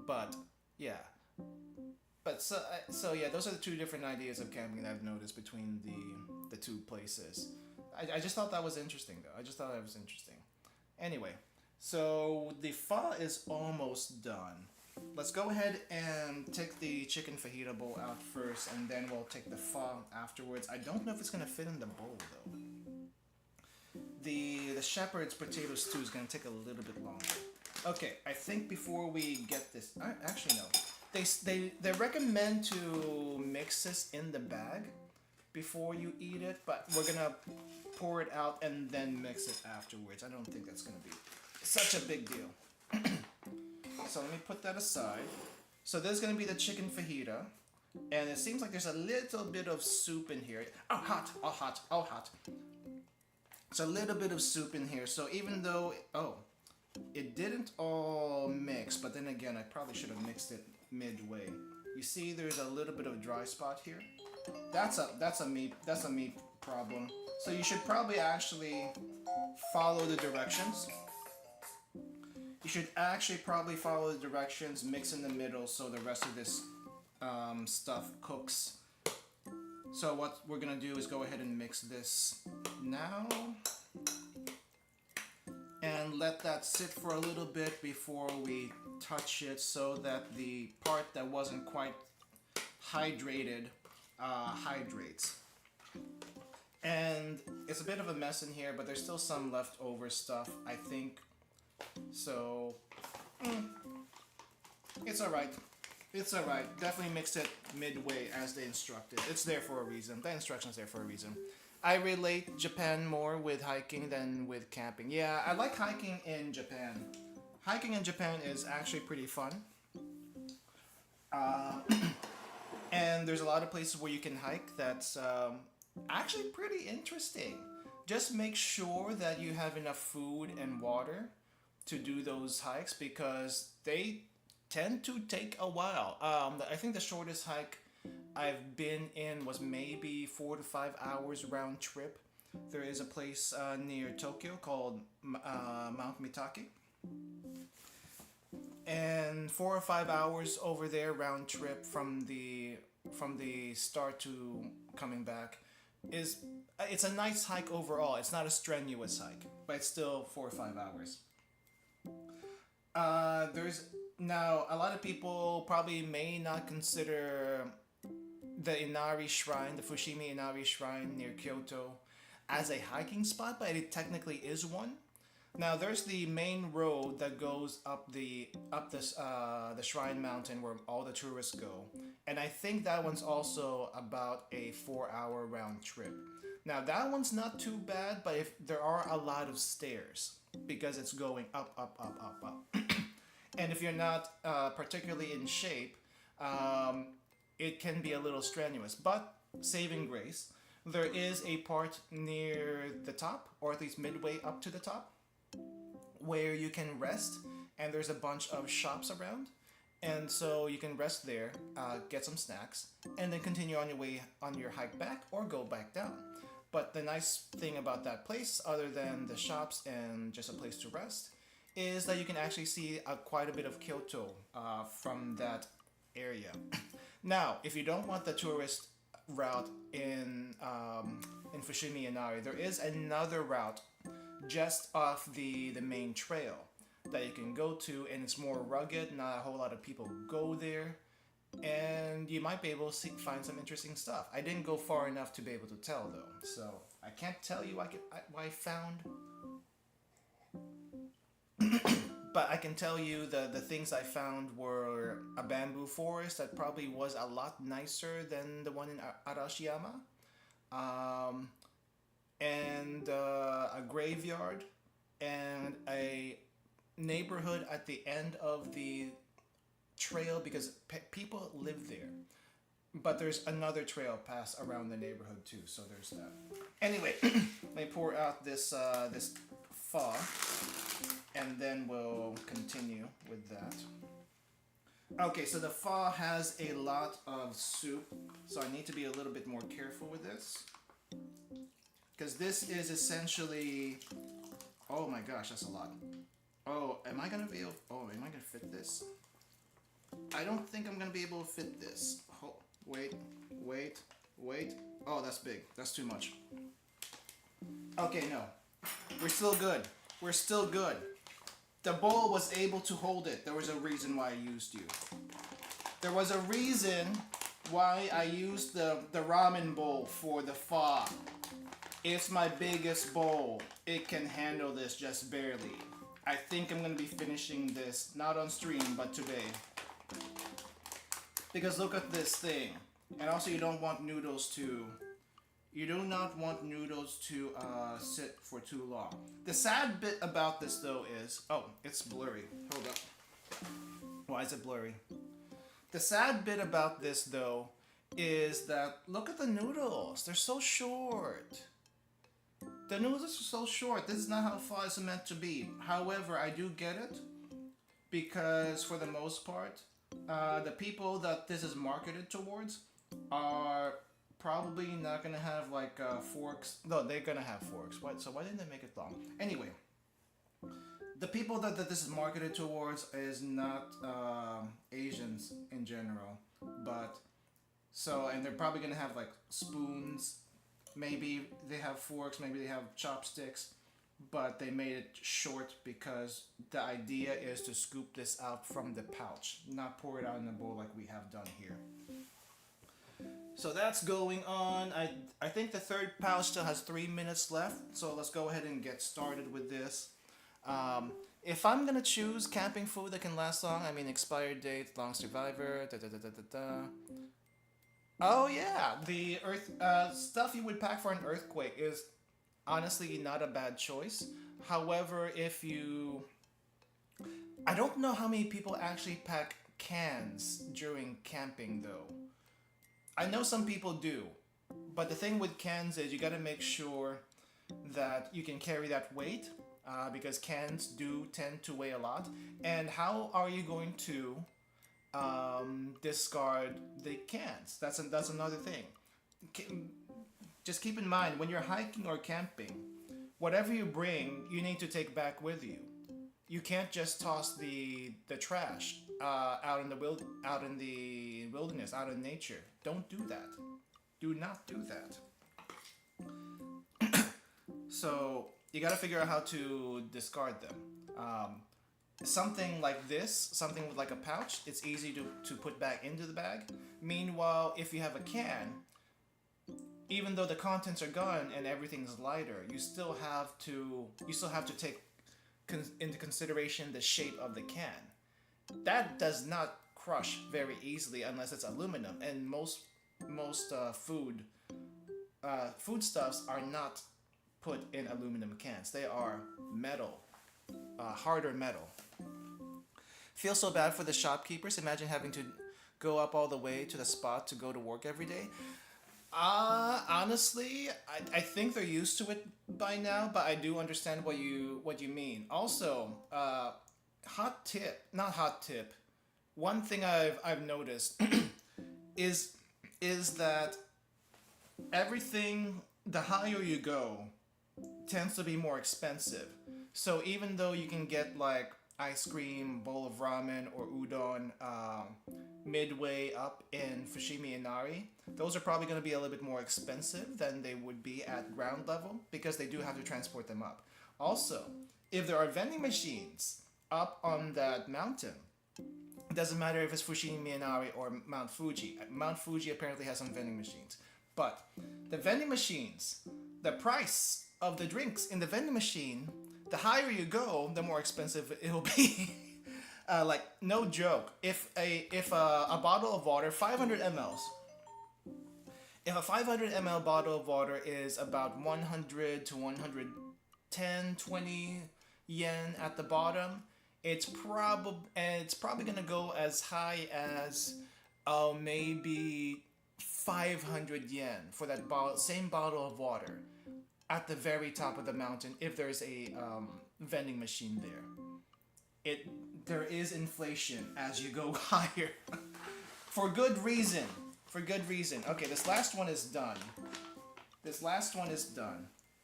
But yeah. But so yeah, those are the two different ideas of camping that I've noticed between the two places. I just thought that was interesting though. I just thought that was interesting. Anyway, so the pho is almost done. Let's go ahead and take the chicken fajita bowl out first, and then we'll take the pho afterwards. I don't know if it's gonna fit in the bowl though. The shepherd's potato stew is gonna take a little bit longer. Okay, I think before we get this, actually no, they recommend to mix this in the bag before you eat it, but we're gonna pour it out and then mix it afterwards. I don't think that's gonna be such a big deal. So let me put that aside. So this is gonna be the chicken fajita, and it seems like there's a little bit of soup in here. Oh hot, oh hot, oh hot. It's a little bit of soup in here. So even though it didn't all mix, but then again I probably should have mixed it midway. You see, there's a little bit of dry spot here. That's a me problem. So you should probably actually follow the directions. You should actually probably follow the directions, mix in the middle so the rest of this stuff cooks. So what we're gonna do is go ahead and mix this now and let that sit for a little bit before we touch it, so that the part that wasn't quite hydrated hydrates. And it's a bit of a mess in here, but there's still some leftover stuff, I think. So it's alright. It's alright. Definitely mix it midway as they instructed. It's there for a reason. The instruction's there for a reason. I relate Japan more with hiking than with camping. Yeah, I like hiking in Japan. Hiking in Japan is actually pretty fun. And there's a lot of places where you can hike that's actually pretty interesting. Just make sure that you have enough food and water to do those hikes, because they tend to take a while. I think the shortest hike I've been in was maybe 4 to 5 hours round trip. There is a place near Tokyo called Mount Mitake, and 4 or 5 hours over there round trip from the start to coming back it's a nice hike overall. It's not a strenuous hike, but it's still 4 or 5 hours. There's now a lot of people probably may not consider the Inari Shrine, the Fushimi Inari Shrine near Kyoto, as a hiking spot, but it technically is one. Now there's the main road that goes up the Shrine Mountain where all the tourists go, and I think that one's also about a 4-hour round trip. Now that one's not too bad, but if there are a lot of stairs because it's going up, up, up, up, up. And if you're not particularly in shape, it can be a little strenuous. But saving grace, there is a part near the top, or at least midway up to the top, where you can rest, and there's a bunch of shops around. And so you can rest there, get some snacks, and then continue on your way on your hike back or go back down. But the nice thing about that place, other than the shops and just a place to rest, is that you can actually see quite a bit of Kyoto from that area. Now, if you don't want the tourist route in Fushimi Inari, there is another route just off the main trail that you can go to, and it's more rugged. Not a whole lot of people go there, and you might be able to find some interesting stuff. I didn't go far enough to be able to tell though, so I can't tell you what I found. But I can tell you the things I found were a bamboo forest that probably was a lot nicer than the one in Arashiyama, and a graveyard, and a neighborhood at the end of the trail because people live there. But there's another trail pass around the neighborhood too, so there's that. Anyway, let me pour out this this pho, and then we'll continue with that. Okay, so the pho has a lot of soup, so I need to be a little bit more careful with this, because this is essentially, oh my gosh, that's a lot. Oh, am I gonna be able, oh, am I gonna fit this? I don't think I'm gonna be able to fit this. Oh, wait. Oh, that's big. That's too much. Okay, no. We're still good. We're still good. The bowl was able to hold it. There was a reason why I used you. There was a reason why I used the ramen bowl for the pho. It's my biggest bowl. It can handle this just barely. I think I'm going to be finishing this, not on stream, but today. Because look at this thing. And also you don't want noodles to... You do not want noodles to sit for too long. The sad bit about this though is... Oh, it's blurry. Hold up. Why is it blurry? The sad bit about this though is that look at the noodles. They're so short. The noodles are so short. This is not how pho is meant to be. However, I do get it. Because for the most part, the people that this is marketed towards are... probably not gonna have like forks. No, they're gonna have forks. What? So why didn't they make it long? Anyway, the people that this is marketed towards is not Asians in general, but so, and they're probably gonna have like spoons. Maybe they have forks. Maybe they have chopsticks, but they made it short because the idea is to scoop this out from the pouch, not pour it out in the bowl like we have done here. So that's going on. I think the third pouch still has 3 minutes left. So let's go ahead and get started with this. If I'm gonna choose camping food that can last long, I mean expired date, long survivor, Oh yeah, the stuff you would pack for an earthquake is honestly not a bad choice. However, if you... I don't know how many people actually pack cans during camping though. I know some people do, but the thing with cans is you gotta make sure that you can carry that weight because cans do tend to weigh a lot. And how are you going to discard the cans? That's another thing. Just keep in mind when you're hiking or camping, whatever you bring, you need to take back with you. You can't just toss the trash out in the wilderness, out in nature. Don't do that. Do not do that. So you got to figure out how to discard them. Something like this, something with like a pouch, it's easy to put back into the bag. Meanwhile, if you have a can, even though the contents are gone and everything's lighter, you still have to take into consideration the shape of the can. That does not crush very easily unless it's aluminum, and most foodstuffs are not put in aluminum cans. They are metal, harder metal. Feel so bad for the shopkeepers. Imagine having to go up all the way to the spot to go to work every day. Honestly, I think they're used to it by now, but I do understand what you mean. Also, not hot tip. One thing I've noticed is that everything, the higher you go, tends to be more expensive. So even though you can get like ice cream, bowl of ramen, or udon midway up in Fushimi Inari, those are probably going to be a little bit more expensive than they would be at ground level because they do have to transport them up. Also, if there are vending machines up on that mountain, it doesn't matter if it's Fushimi Inari or Mount Fuji. Mount Fuji apparently has some vending machines. But the vending machines, the price of the drinks in the vending machine, the higher you go, the more expensive it'll be. Like, no joke. If a bottle of water, 500 mLs, if a 500 ml bottle of water is about 100 to 110, 20 yen at the bottom, it's probably gonna go as high as maybe 500 yen for that same bottle of water at the very top of the mountain if there's a vending machine there. There is inflation as you go higher. For good reason. For good reason. Okay, this last one is done.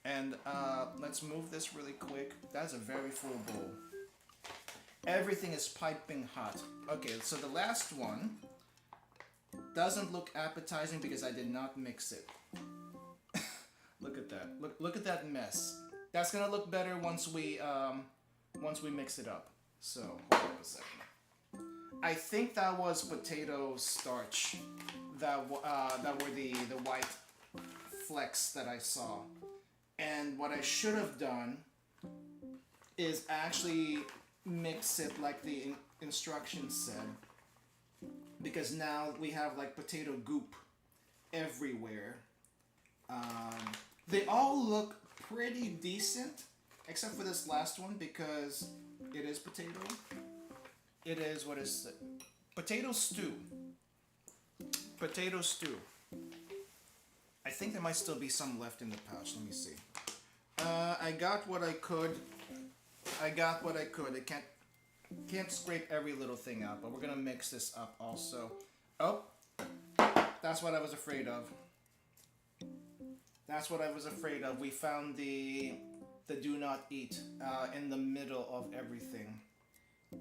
And let's move this really quick. That's a very full bowl. Everything is piping hot. Okay, so the last one doesn't look appetizing because I did not mix it. Look at that. Look at that mess. That's gonna look better once we mix it up. So hold on a second. I think that was potato starch. That were the white flecks that I saw. And what I should have done is actually mix it like the instructions said, because now we have like potato goop everywhere. They all look pretty decent except for this last one because it is potato. It is, what is it? Potato stew. Potato stew. I think there might still be some left in the pouch. Let me see. I got what I could. I can't scrape every little thing out, but we're gonna mix this up also. Oh, that's what I was afraid of. That's what I was afraid of. We found the do not eat in the middle of everything.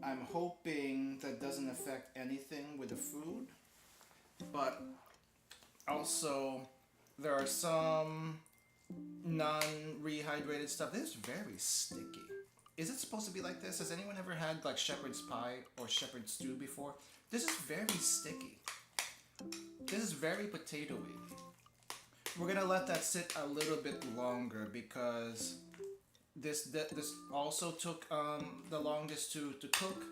I'm hoping that doesn't affect anything with the food, but also there are some non-rehydrated stuff. This is very sticky. Is it supposed to be like this? Has anyone ever had like shepherd's pie or shepherd's stew before? This is very sticky. This is very potatoey. We're gonna let that sit a little bit longer because this also took the longest to cook,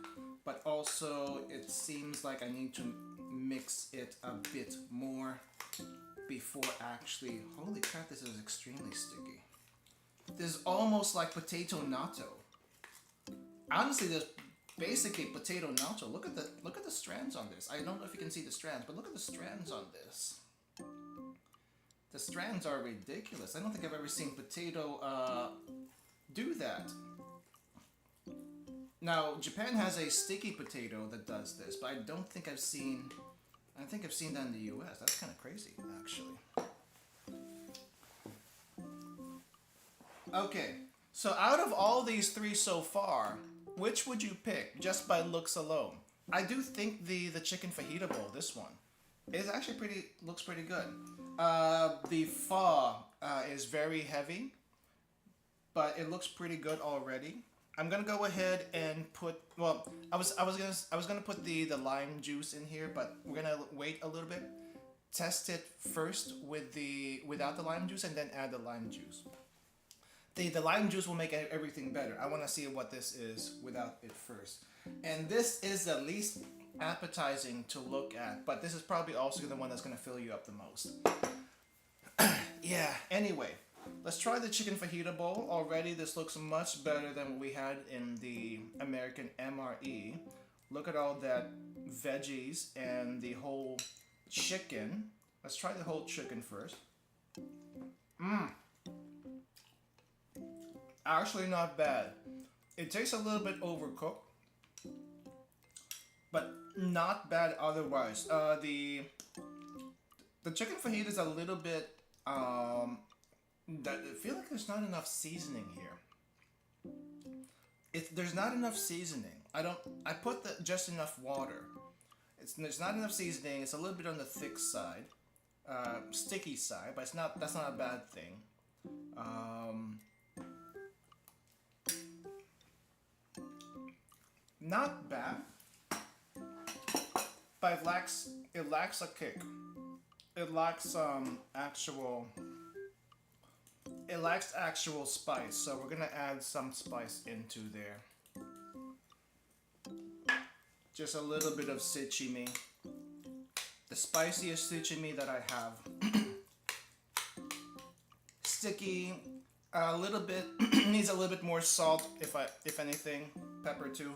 but also it seems like I need to mix it a bit more before actually. Holy crap, this is extremely sticky. This is almost like potato natto. Honestly, this basically potato natto. Look at the strands on this. I don't know if you can see the strands, but look at the strands on this. The strands are ridiculous. I don't think I've ever seen potato do that. Now, Japan has a sticky potato that does this, but I don't think I've seen. I think I've seen that in the US. That's kind of crazy, actually. Okay, so out of all these three so far, which would you pick just by looks alone? I do think the chicken fajita bowl, this one, is actually looks pretty good. The pho is very heavy, but it looks pretty good already. I'm gonna go ahead and put. Well, I was gonna put the lime juice in here, but we're gonna wait a little bit. Test it first without the lime juice, and then add the lime juice. The lime juice will make everything better. I want to see what this is without it first. And this is the least appetizing to look at, but this is probably also the one that's going to fill you up the most. Yeah, anyway, let's try the chicken fajita bowl. Already this looks much better than what we had in the American MRE. Look at all that veggies and the whole chicken. Let's try the whole chicken first. Actually not bad. It tastes a little bit overcooked, but not bad otherwise. The chicken fajita is a little bit I feel like there's not enough seasoning here. there's not enough seasoning. I put just enough water. There's not enough seasoning. It's a little bit on the thick side, sticky side, but that's not a bad thing. Not bad, but it lacks a kick. It lacks actual spice, so we're gonna add some spice into there. Just a little bit of sashimi. The spiciest sashimi that I have. Sticky, a little bit, needs a little bit more salt if anything, pepper too.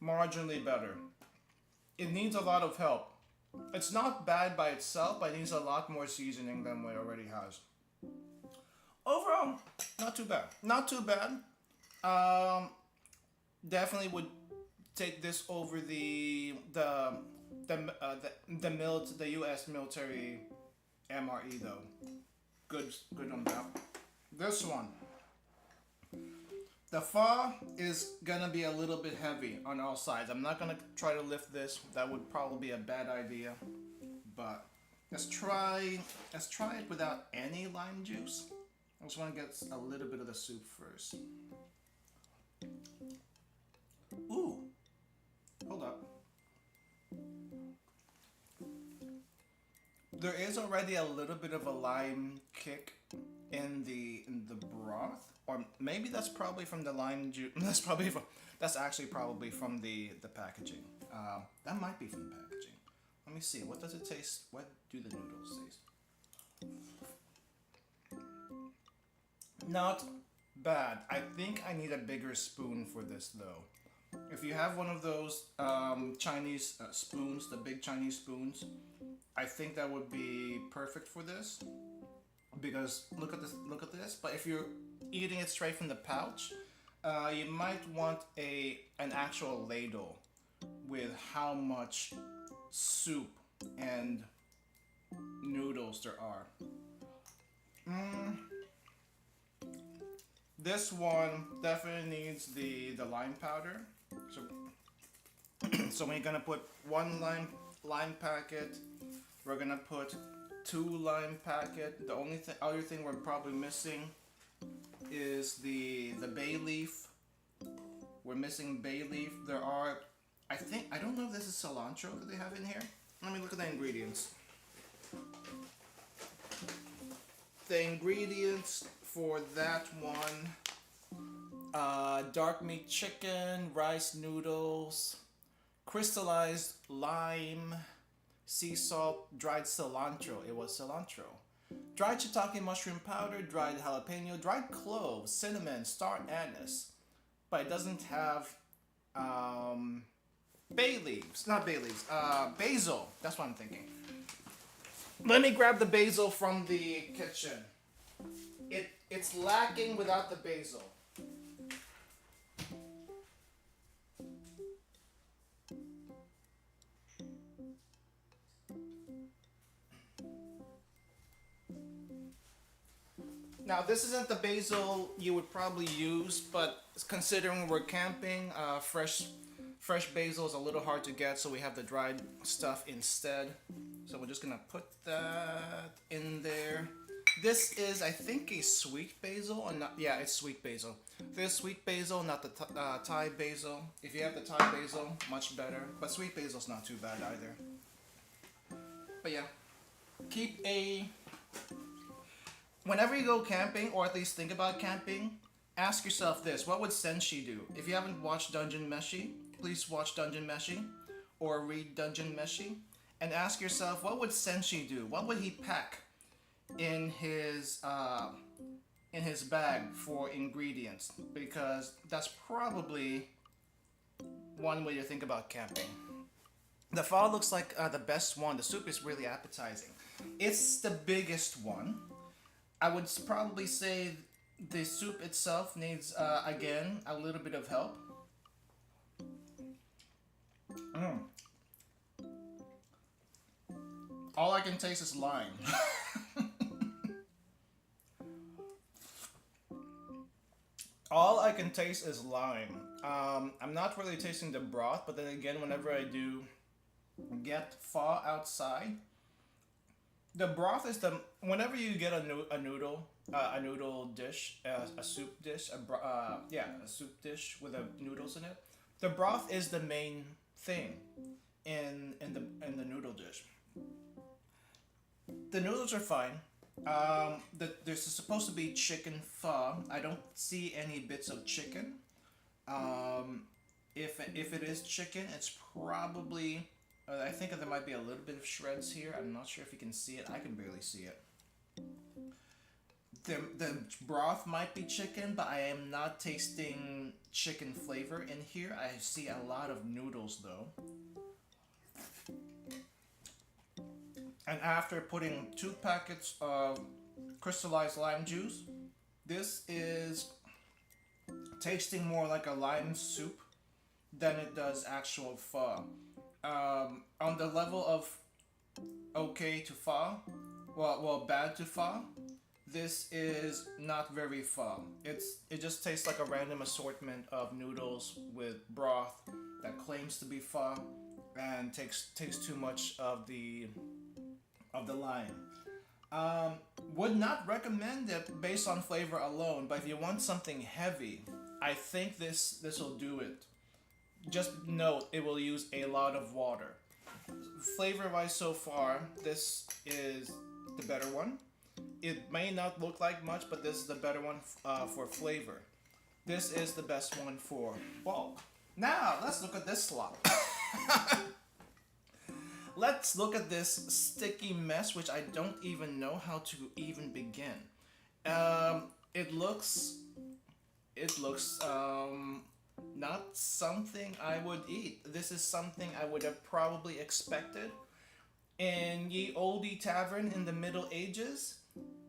Marginally better. It needs a lot of help. It's not bad by itself, but it needs a lot more seasoning than what it already has. Overall, not too bad. Not too bad. Definitely would take this over the U.S. military MRE though. Good on that. This one. The pho is gonna be a little bit heavy on all sides. I'm not gonna try to lift this. That would probably be a bad idea. But let's try it without any lime juice. I just want to get a little bit of the soup first. Ooh, hold up. There is already a little bit of a lime kick in the broth. Or maybe that's probably from the lime juice. That's actually probably from the packaging. That might be from the packaging. Let me see. What does it taste? What do the noodles taste? Not bad. I think I need a bigger spoon for this though. If you have one of those Chinese spoons, the big Chinese spoons, I think that would be perfect for this. Because look at this. But if you're eating it straight from the pouch, you might want an actual ladle with how much soup and noodles there are. This one definitely needs the lime powder. So we're gonna put one lime packet. We're gonna put 2 lime packet. The only other thing we're probably missing is the bay leaf. We're missing bay leaf. There are, I don't know if this is cilantro that they have in here. Let me look at the ingredients. The ingredients for that one: dark meat chicken, rice noodles, crystallized lime, sea salt, dried cilantro. It was cilantro. Dried shiitake mushroom powder, dried jalapeno, dried cloves, cinnamon, star anise. But it doesn't have bay leaves. Not bay leaves. Basil. That's what I'm thinking. Let me grab the basil from the kitchen. It's lacking without the basil. Now this isn't the basil you would probably use, but considering we're camping, fresh basil is a little hard to get, so we have the dried stuff instead. So we're just gonna put that in there. This is, I think, a sweet basil, or not? Yeah, it's sweet basil. This sweet basil, not the Thai basil. If you have the Thai basil, much better. But sweet basil's not too bad either. But yeah, whenever you go camping, or at least think about camping, ask yourself this: what would Senshi do? If you haven't watched Dungeon Meshi, please watch Dungeon Meshi, or read Dungeon Meshi, and ask yourself, what would Senshi do? What would he pack in his bag for ingredients? Because that's probably one way to think about camping. The pho looks like the best one. The soup is really appetizing. It's the biggest one. I would probably say the soup itself needs, again, a little bit of help. All I can taste is lime. All I can taste is lime. I'm not really tasting the broth, but then again, whenever I do get pho outside, the broth is the whenever you get a noodle dish, a soup dish, a soup dish with noodles in it. The broth is the main thing in the noodle dish. The noodles are fine. There's supposed to be chicken pho. I don't see any bits of chicken. If it is chicken, it's probably. I think there might be a little bit of shreds here. I'm not sure if you can see it. I can barely see it. The broth might be chicken, but I am not tasting chicken flavor in here. I see a lot of noodles though. And after putting 2 packets of crystallized lime juice, this is tasting more like a lime soup than it does actual pho. On the level of okay to pho, well bad to pho, this is not very pho. It just tastes like a random assortment of noodles with broth that claims to be pho and takes too much of the lime. Would not recommend it based on flavor alone, but if you want something heavy, I think this will do it. Just note it will use a lot of water. Flavor wise so far, this is the better one. It may not look like much, but this is the better one for flavor. This is the best one for bulk. Now let's look at this slop. Let's look at this sticky mess, which I don't even know how to even begin. It looks not something I would eat. This is something I would have probably expected in ye olde tavern in the Middle Ages,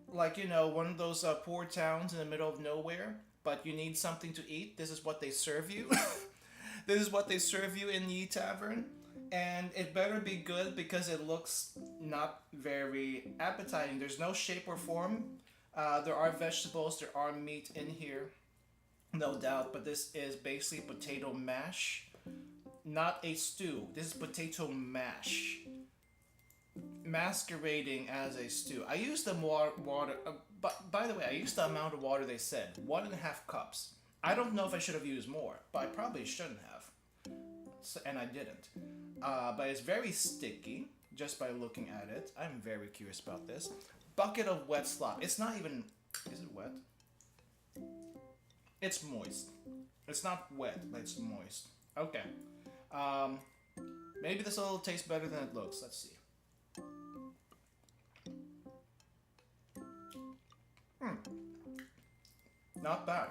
like one of those poor towns in the middle of nowhere. But you need something to eat. This is what they serve you. This is what they serve you in ye tavern. And it better be good because it looks not very appetizing. There's no shape or form. There are vegetables, there are meat in here, no doubt. But this is basically potato mash, not a stew. This is potato mash, masquerading as a stew. I used the water. But by the way, I used the amount of water they said, 1.5 cups. I don't know if I should have used more, but I probably shouldn't have. And I didn't. But it's very sticky just by looking at it. I'm very curious about this. Bucket of wet slop. It's not even. Is it wet? It's moist. It's not wet, but it's moist. Okay. Maybe this will taste better than it looks. Let's see. Not bad.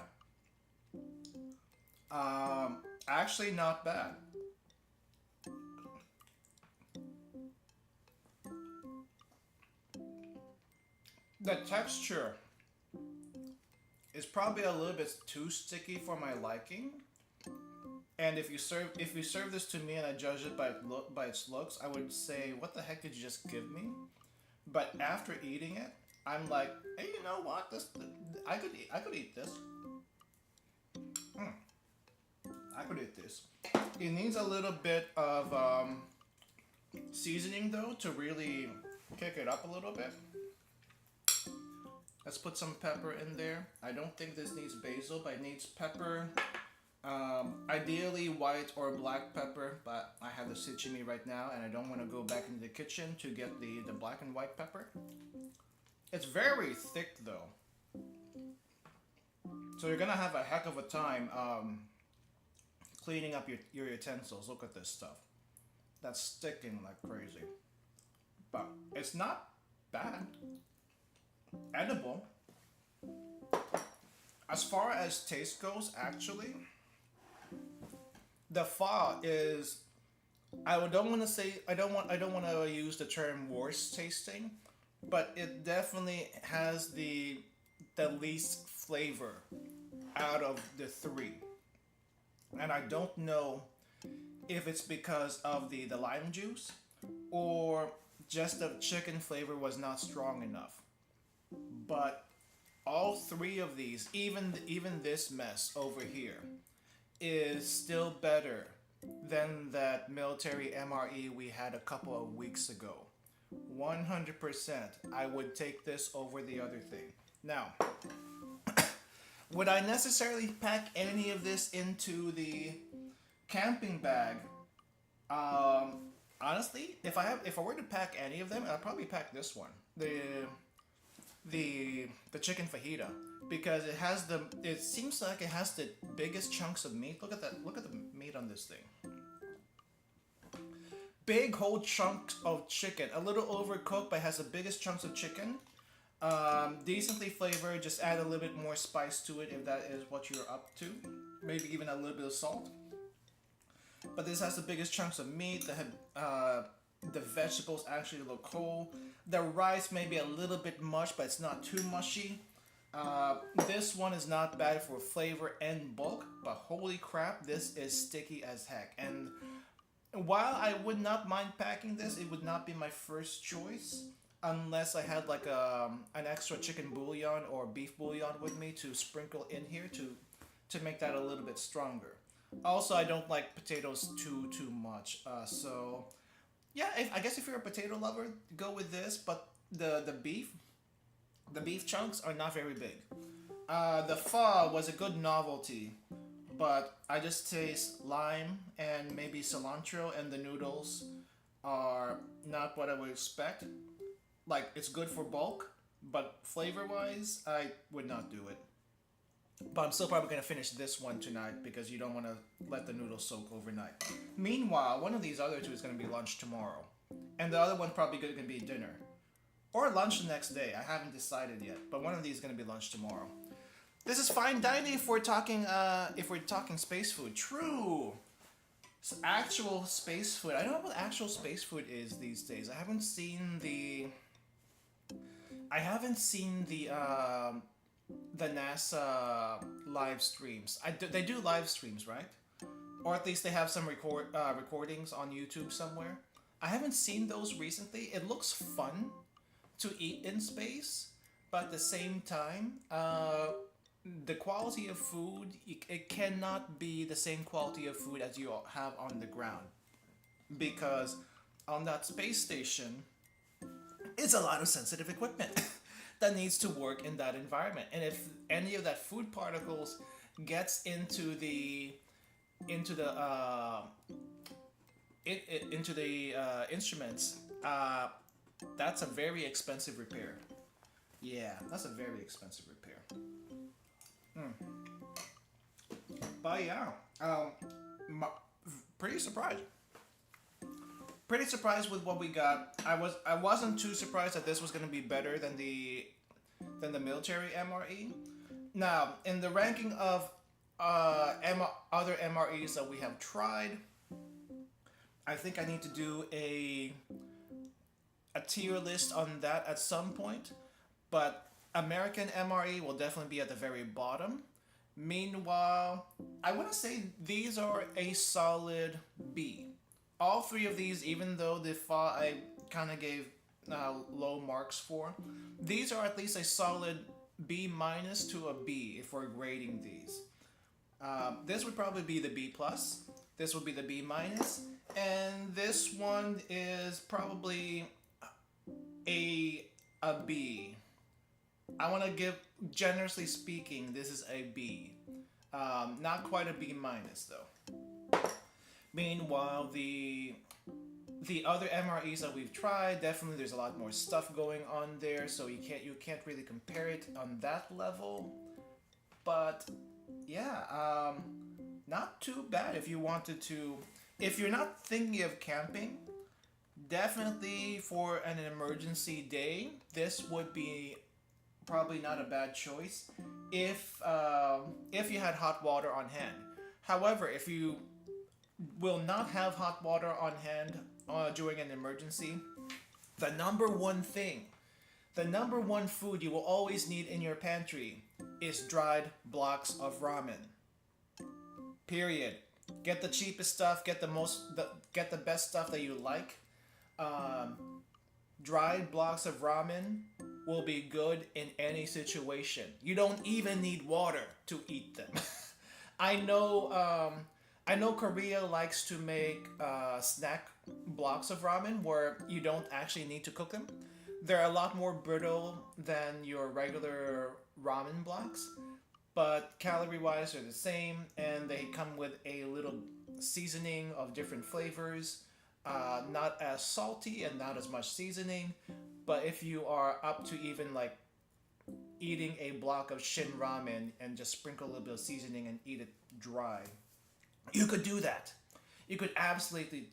Actually, not bad. The texture is probably a little bit too sticky for my liking. And if you serve this to me and I judge it by its looks, I would say, what the heck did you just give me? But after eating it, I'm like, hey, you know what? I could eat this. I could eat this. It needs a little bit of seasoning though to really kick it up a little bit. Let's put some pepper in there. I don't think this needs basil, but it needs pepper. Ideally white or black pepper, but I have the sashimi right now and I don't want to go back into the kitchen to get the black and white pepper. It's very thick though. So you're gonna have a heck of a time cleaning up your utensils. Look at this stuff. That's sticking like crazy. But it's not bad. Edible. As far as taste goes, actually, the pho is. I don't want to use the term worst tasting, but it definitely has the least flavor out of the 3, and I don't know if it's because of the lime juice or just the chicken flavor was not strong enough. But all three of these, even this mess over here, is still better than that military MRE we had a couple of weeks ago. 100%. I would take this over the other thing. Now, would I necessarily pack any of this into the camping bag? Honestly, if I were to pack any of them, I'd probably pack this one, the chicken fajita, because it seems like it has the biggest chunks of meat. Look at that. Look at the meat on this thing. Big whole chunks of chicken. A little overcooked, but has the biggest chunks of chicken. Decently flavored. Just add a little bit more spice to it if that is what you're up to. Maybe even a little bit of salt. But this has the biggest chunks of meat. The vegetables actually look whole. The rice may be a little bit mush, but it's not too mushy. This one is not bad for flavor and bulk, but holy crap, this is sticky as heck. And while I would not mind packing this, it would not be my first choice unless I had like an extra chicken bouillon or beef bouillon with me to sprinkle in here to make that a little bit stronger. Also, I don't like potatoes too much. So yeah, I guess if you're a potato lover, go with this. But the beef chunks are not very big. The pho was a good novelty, but I just taste lime and maybe cilantro, and the noodles are not what I would expect. Like, it's good for bulk, but flavor-wise, I would not do it. But I'm still probably going to finish this one tonight because you don't want to let the noodles soak overnight. Meanwhile, one of these other two is going to be lunch tomorrow. And the other one's probably going to be dinner. Or lunch the next day. I haven't decided yet. But one of these is going to be lunch tomorrow. This is fine dining if we're talking space food. True! It's actual space food. I don't know what actual space food is these days. I haven't seen the NASA live streams. They do live streams, right? Or at least they have some recordings on YouTube somewhere. I haven't seen those recently. It looks fun to eat in space, but at the same time, the quality of food, it cannot be the same quality of food as you have on the ground. Because on that space station, it's a lot of sensitive equipment that needs to work in that environment. And if any of that food particles gets into the instruments, that's a very expensive repair. Yeah, that's a very expensive repair. But yeah, pretty surprised. Pretty surprised with what we got. I wasn't too surprised that this was going to be better than the military MRE. Now, in the ranking of other MREs that we have tried, I think I need to do a tier list on that at some point. But American MRE will definitely be at the very bottom. Meanwhile, I want to say these are a solid B. All three of these, even though the pho I kind of gave low marks for, these are at least a solid B minus to a B if we're grading these. This would probably be the B plus. This would be the B minus, and this one is probably a B. I want to give, generously speaking, this is a B. Not quite a B minus though. Meanwhile, the other MREs that we've tried, definitely there's a lot more stuff going on there, so you can't really compare it on that level. But yeah, not too bad if you wanted to. If you're not thinking of camping, definitely for an emergency day, this would be probably not a bad choice if you had hot water on hand. However, if you will not have hot water on hand during an emergency, the number one food you will always need in your pantry is dried blocks of ramen. Period. Get the cheapest stuff, get the best stuff that you like. Dried blocks of ramen will be good in any situation. You don't even need water to eat them. I know. I know Korea likes to make snack blocks of ramen where you don't actually need to cook them. They're a lot more brittle than your regular ramen blocks, but calorie wise they're the same, and they come with a little seasoning of different flavors. Not as salty and not as much seasoning, but if you are up to even like eating a block of shin ramen and just sprinkle a little bit of seasoning and eat it dry, you could do that. You could absolutely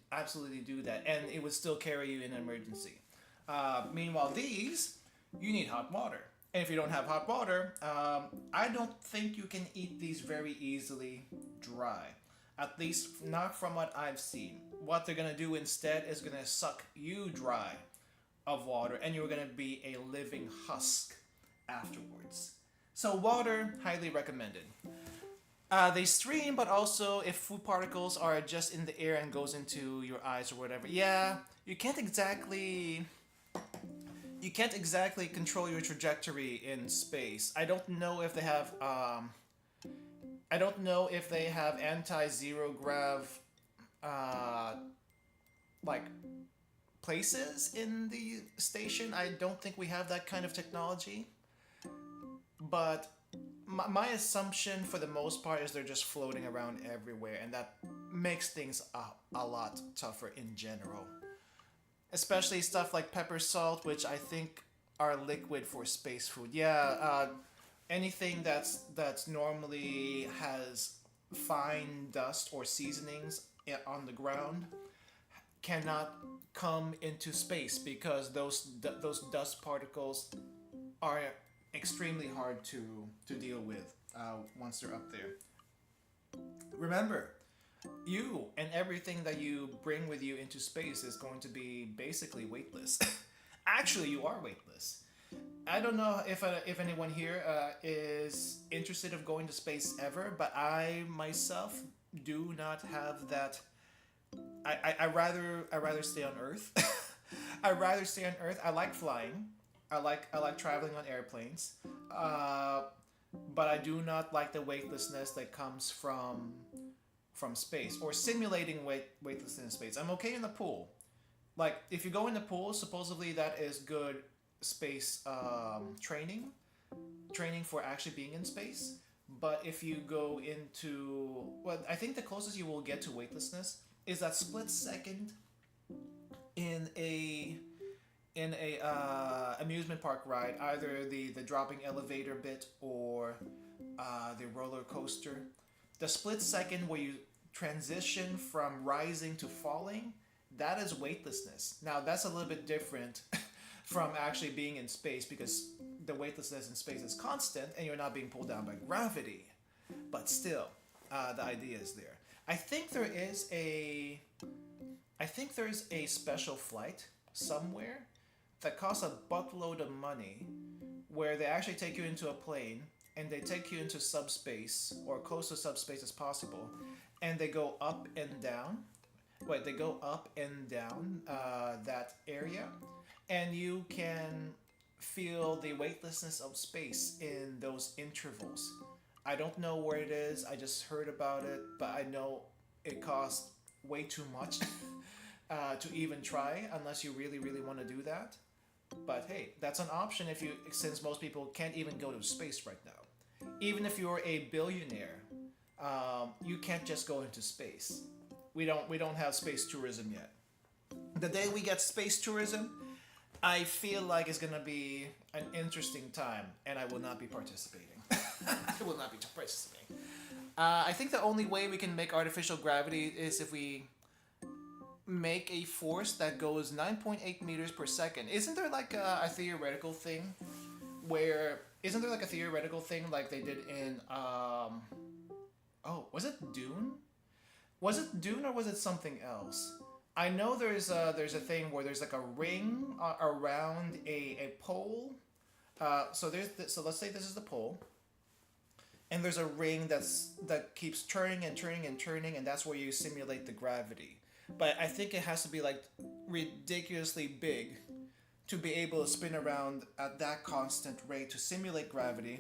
do that, and it would still carry you in an emergency. Meanwhile, these you need hot water, and if you don't have hot water, I don't think you can eat these very easily dry. At least not from what I've seen. What they're gonna do instead is gonna suck you dry of water, and you're gonna be a living husk afterwards. So water, highly recommended. They stream, but also if food particles are just in the air and goes into your eyes or whatever, yeah, you can't exactly control your trajectory in space. I don't know if they have anti-zero grav uh, like places in the station. I don't think we have that kind of technology, but my assumption for the most part is they're just floating around everywhere, and that makes things a lot tougher in general. Especially stuff like pepper salt, which I think are liquid for space food. Yeah, anything that's normally has fine dust or seasonings on the ground cannot come into space because those dust particles are extremely hard to deal with once they're up there. Remember, you and everything that you bring with you into space is going to be basically weightless. Actually, you are weightless. I don't know if anyone here is interested of going to space ever, but I myself do not have that. I rather stay on Earth. I rather stay on Earth. I like flying. I like traveling on airplanes. Uh, but I do not like the weightlessness that comes from space or simulating weightlessness in space. I'm okay in the pool. Like if you go in the pool, supposedly that is good space training for actually being in space. But if you go into, well, I think the closest you will get to weightlessness is that split second in a amusement park ride, either the dropping elevator bit or the roller coaster. The split second where you transition from rising to falling, that is weightlessness. Now that's a little bit different from actually being in space because the weightlessness in space is constant and you're not being pulled down by gravity. But still, the idea is there. I think there is a special flight somewhere that costs a buttload of money where they actually take you into a plane and they take you into subspace or close to subspace as possible, and they go up and down. Wait, they go up and down that area, and you can feel the weightlessness of space in those intervals. I don't know where it is. I just heard about it, but I know it costs way too much to even try unless you really, really want to do that. But hey, that's an option if you, since most people can't even go to space right now. Even if you're a billionaire, you can't just go into space. We don't have space tourism yet. The day we get space tourism, I feel like it's gonna be an interesting time, and I will not be participating. I will not be participating. I think the only way we can make artificial gravity is if we make a force that goes 9.8 meters per second. Isn't there like a theoretical thing where isn't there like a theoretical thing like they did in oh, was it Dune? Was it Dune or was it something else? I know there's a thing where there's like a ring around a pole. So let's say this is the pole, and there's a ring that keeps turning and turning and turning, and that's where you simulate the gravity. But I think it has to be like ridiculously big to be able to spin around at that constant rate to simulate gravity,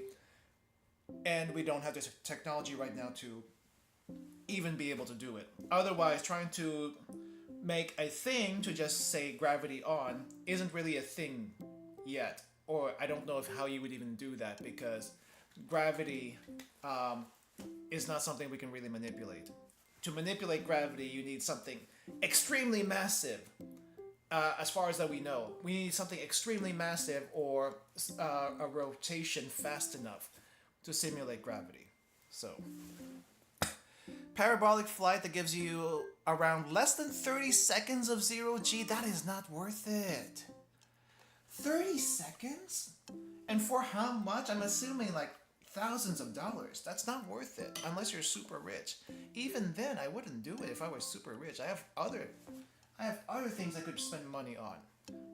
and we don't have the technology right now to even be able to do it. Otherwise, trying to make a thing to just say gravity on isn't really a thing yet. Or I don't know how you would even do that, because gravity is not something we can really manipulate. To manipulate gravity, you need something extremely massive. As far as that we know, we need something extremely massive or a rotation fast enough to simulate gravity. So, parabolic flight that gives you around less than 30 seconds of 0G, that is not worth it. 30 seconds? And for how much? I'm assuming like thousands of dollars. That's not worth it unless you're super rich. Even then, I wouldn't do it if I was super rich. I have other things I could spend money on,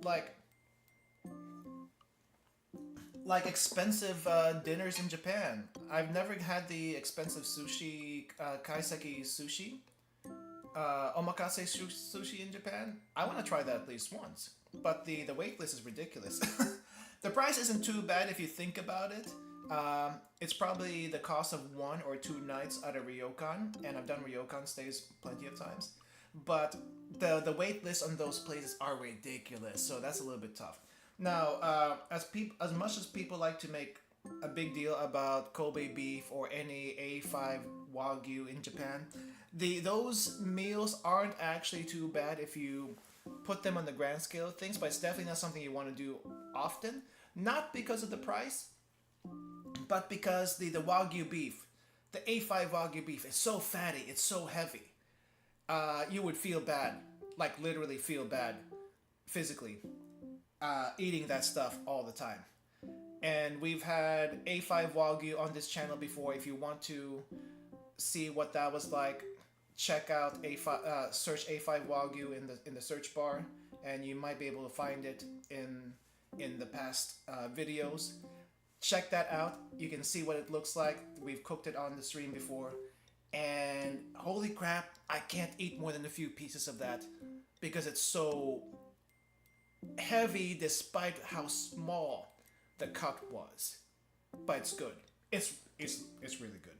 like expensive dinners in Japan. I've never had the expensive sushi, kaiseki sushi, omakase sushi in Japan. I want to try that at least once. But the wait list is ridiculous. The price isn't too bad if you think about it. It's probably the cost of 1 or 2 nights at a ryokan, and I've done ryokan stays plenty of times. But the wait lists on those places are ridiculous, so that's a little bit tough. Now, as much as people like to make a big deal about Kobe beef or any A5 Wagyu in Japan, those meals aren't actually too bad if you put them on the grand scale of things, but it's definitely not something you want to do often. Not because of the price, but because the Wagyu beef, the A5 Wagyu beef is so fatty, it's so heavy. You would feel bad, like literally feel bad physically, eating that stuff all the time. And we've had A5 Wagyu on this channel before. If you want to see what that was like, check out A5, search A5 Wagyu in the search bar, and you might be able to find it in the past videos. Check that out. You can see what it looks like. We've cooked it on the stream before, and holy crap, I can't eat more than a few pieces of that because it's so heavy despite how small the cut was. But it's good. It's really good.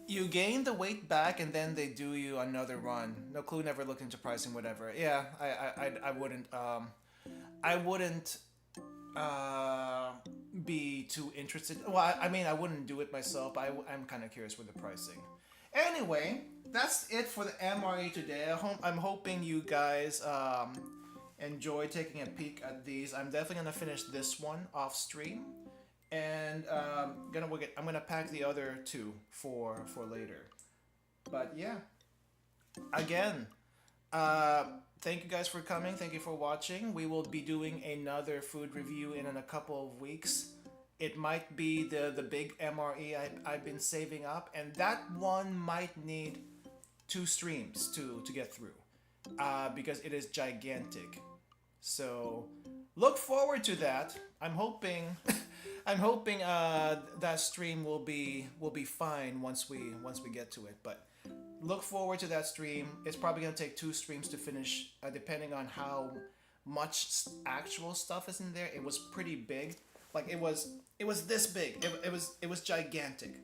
You gain the weight back, and then they do you another run. No clue. Never looked into pricing. Whatever. Yeah, I wouldn't. I wouldn't be too interested. Well, I mean, I wouldn't do it myself. I'm kind of curious with the pricing. Anyway, that's it for the MRE today. I'm hoping you guys enjoy taking a peek at these. I'm definitely gonna finish this one off stream, and I'm gonna pack the other 2 for later. But yeah, again, thank you guys for coming. Thank you for watching. We will be doing another food review in a couple of weeks. It might be the big MRE I've been saving up, and that one might need 2 streams to get through, because it is gigantic. So look forward to that. I'm hoping that stream will be fine once we get to it. But look forward to that stream. It's probably gonna take 2 streams to finish, depending on how much actual stuff is in there. It was pretty big. Like it was this big. It was gigantic.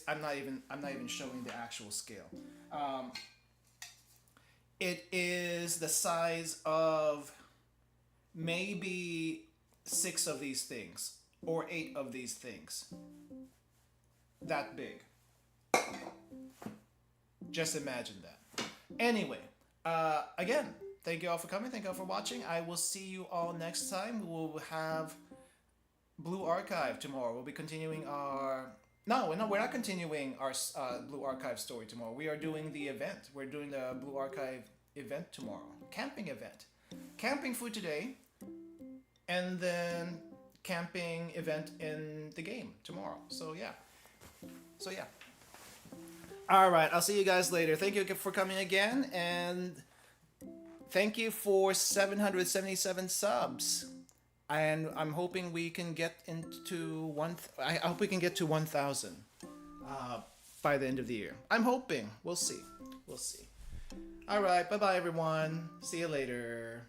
I'm not even showing the actual scale. It is the size of maybe 6 of these things or 8 of these things. That big. Just imagine that. Anyway, again, thank you all for coming. Thank you all for watching. I will see you all next time. We will have Blue Archive tomorrow. We'll be continuing our... No, we're not continuing our Blue Archive story tomorrow. We are doing the event. We're doing the Blue Archive event tomorrow. Camping event. Camping food today, and then camping event in the game tomorrow. So yeah. All right, I'll see you guys later. Thank you for coming again, and thank you for 777 subs. And I'm hoping we can get into I hope we can get to 1,000 by the end of the year. I'm hoping. We'll see. All right, bye-bye, everyone. See you later.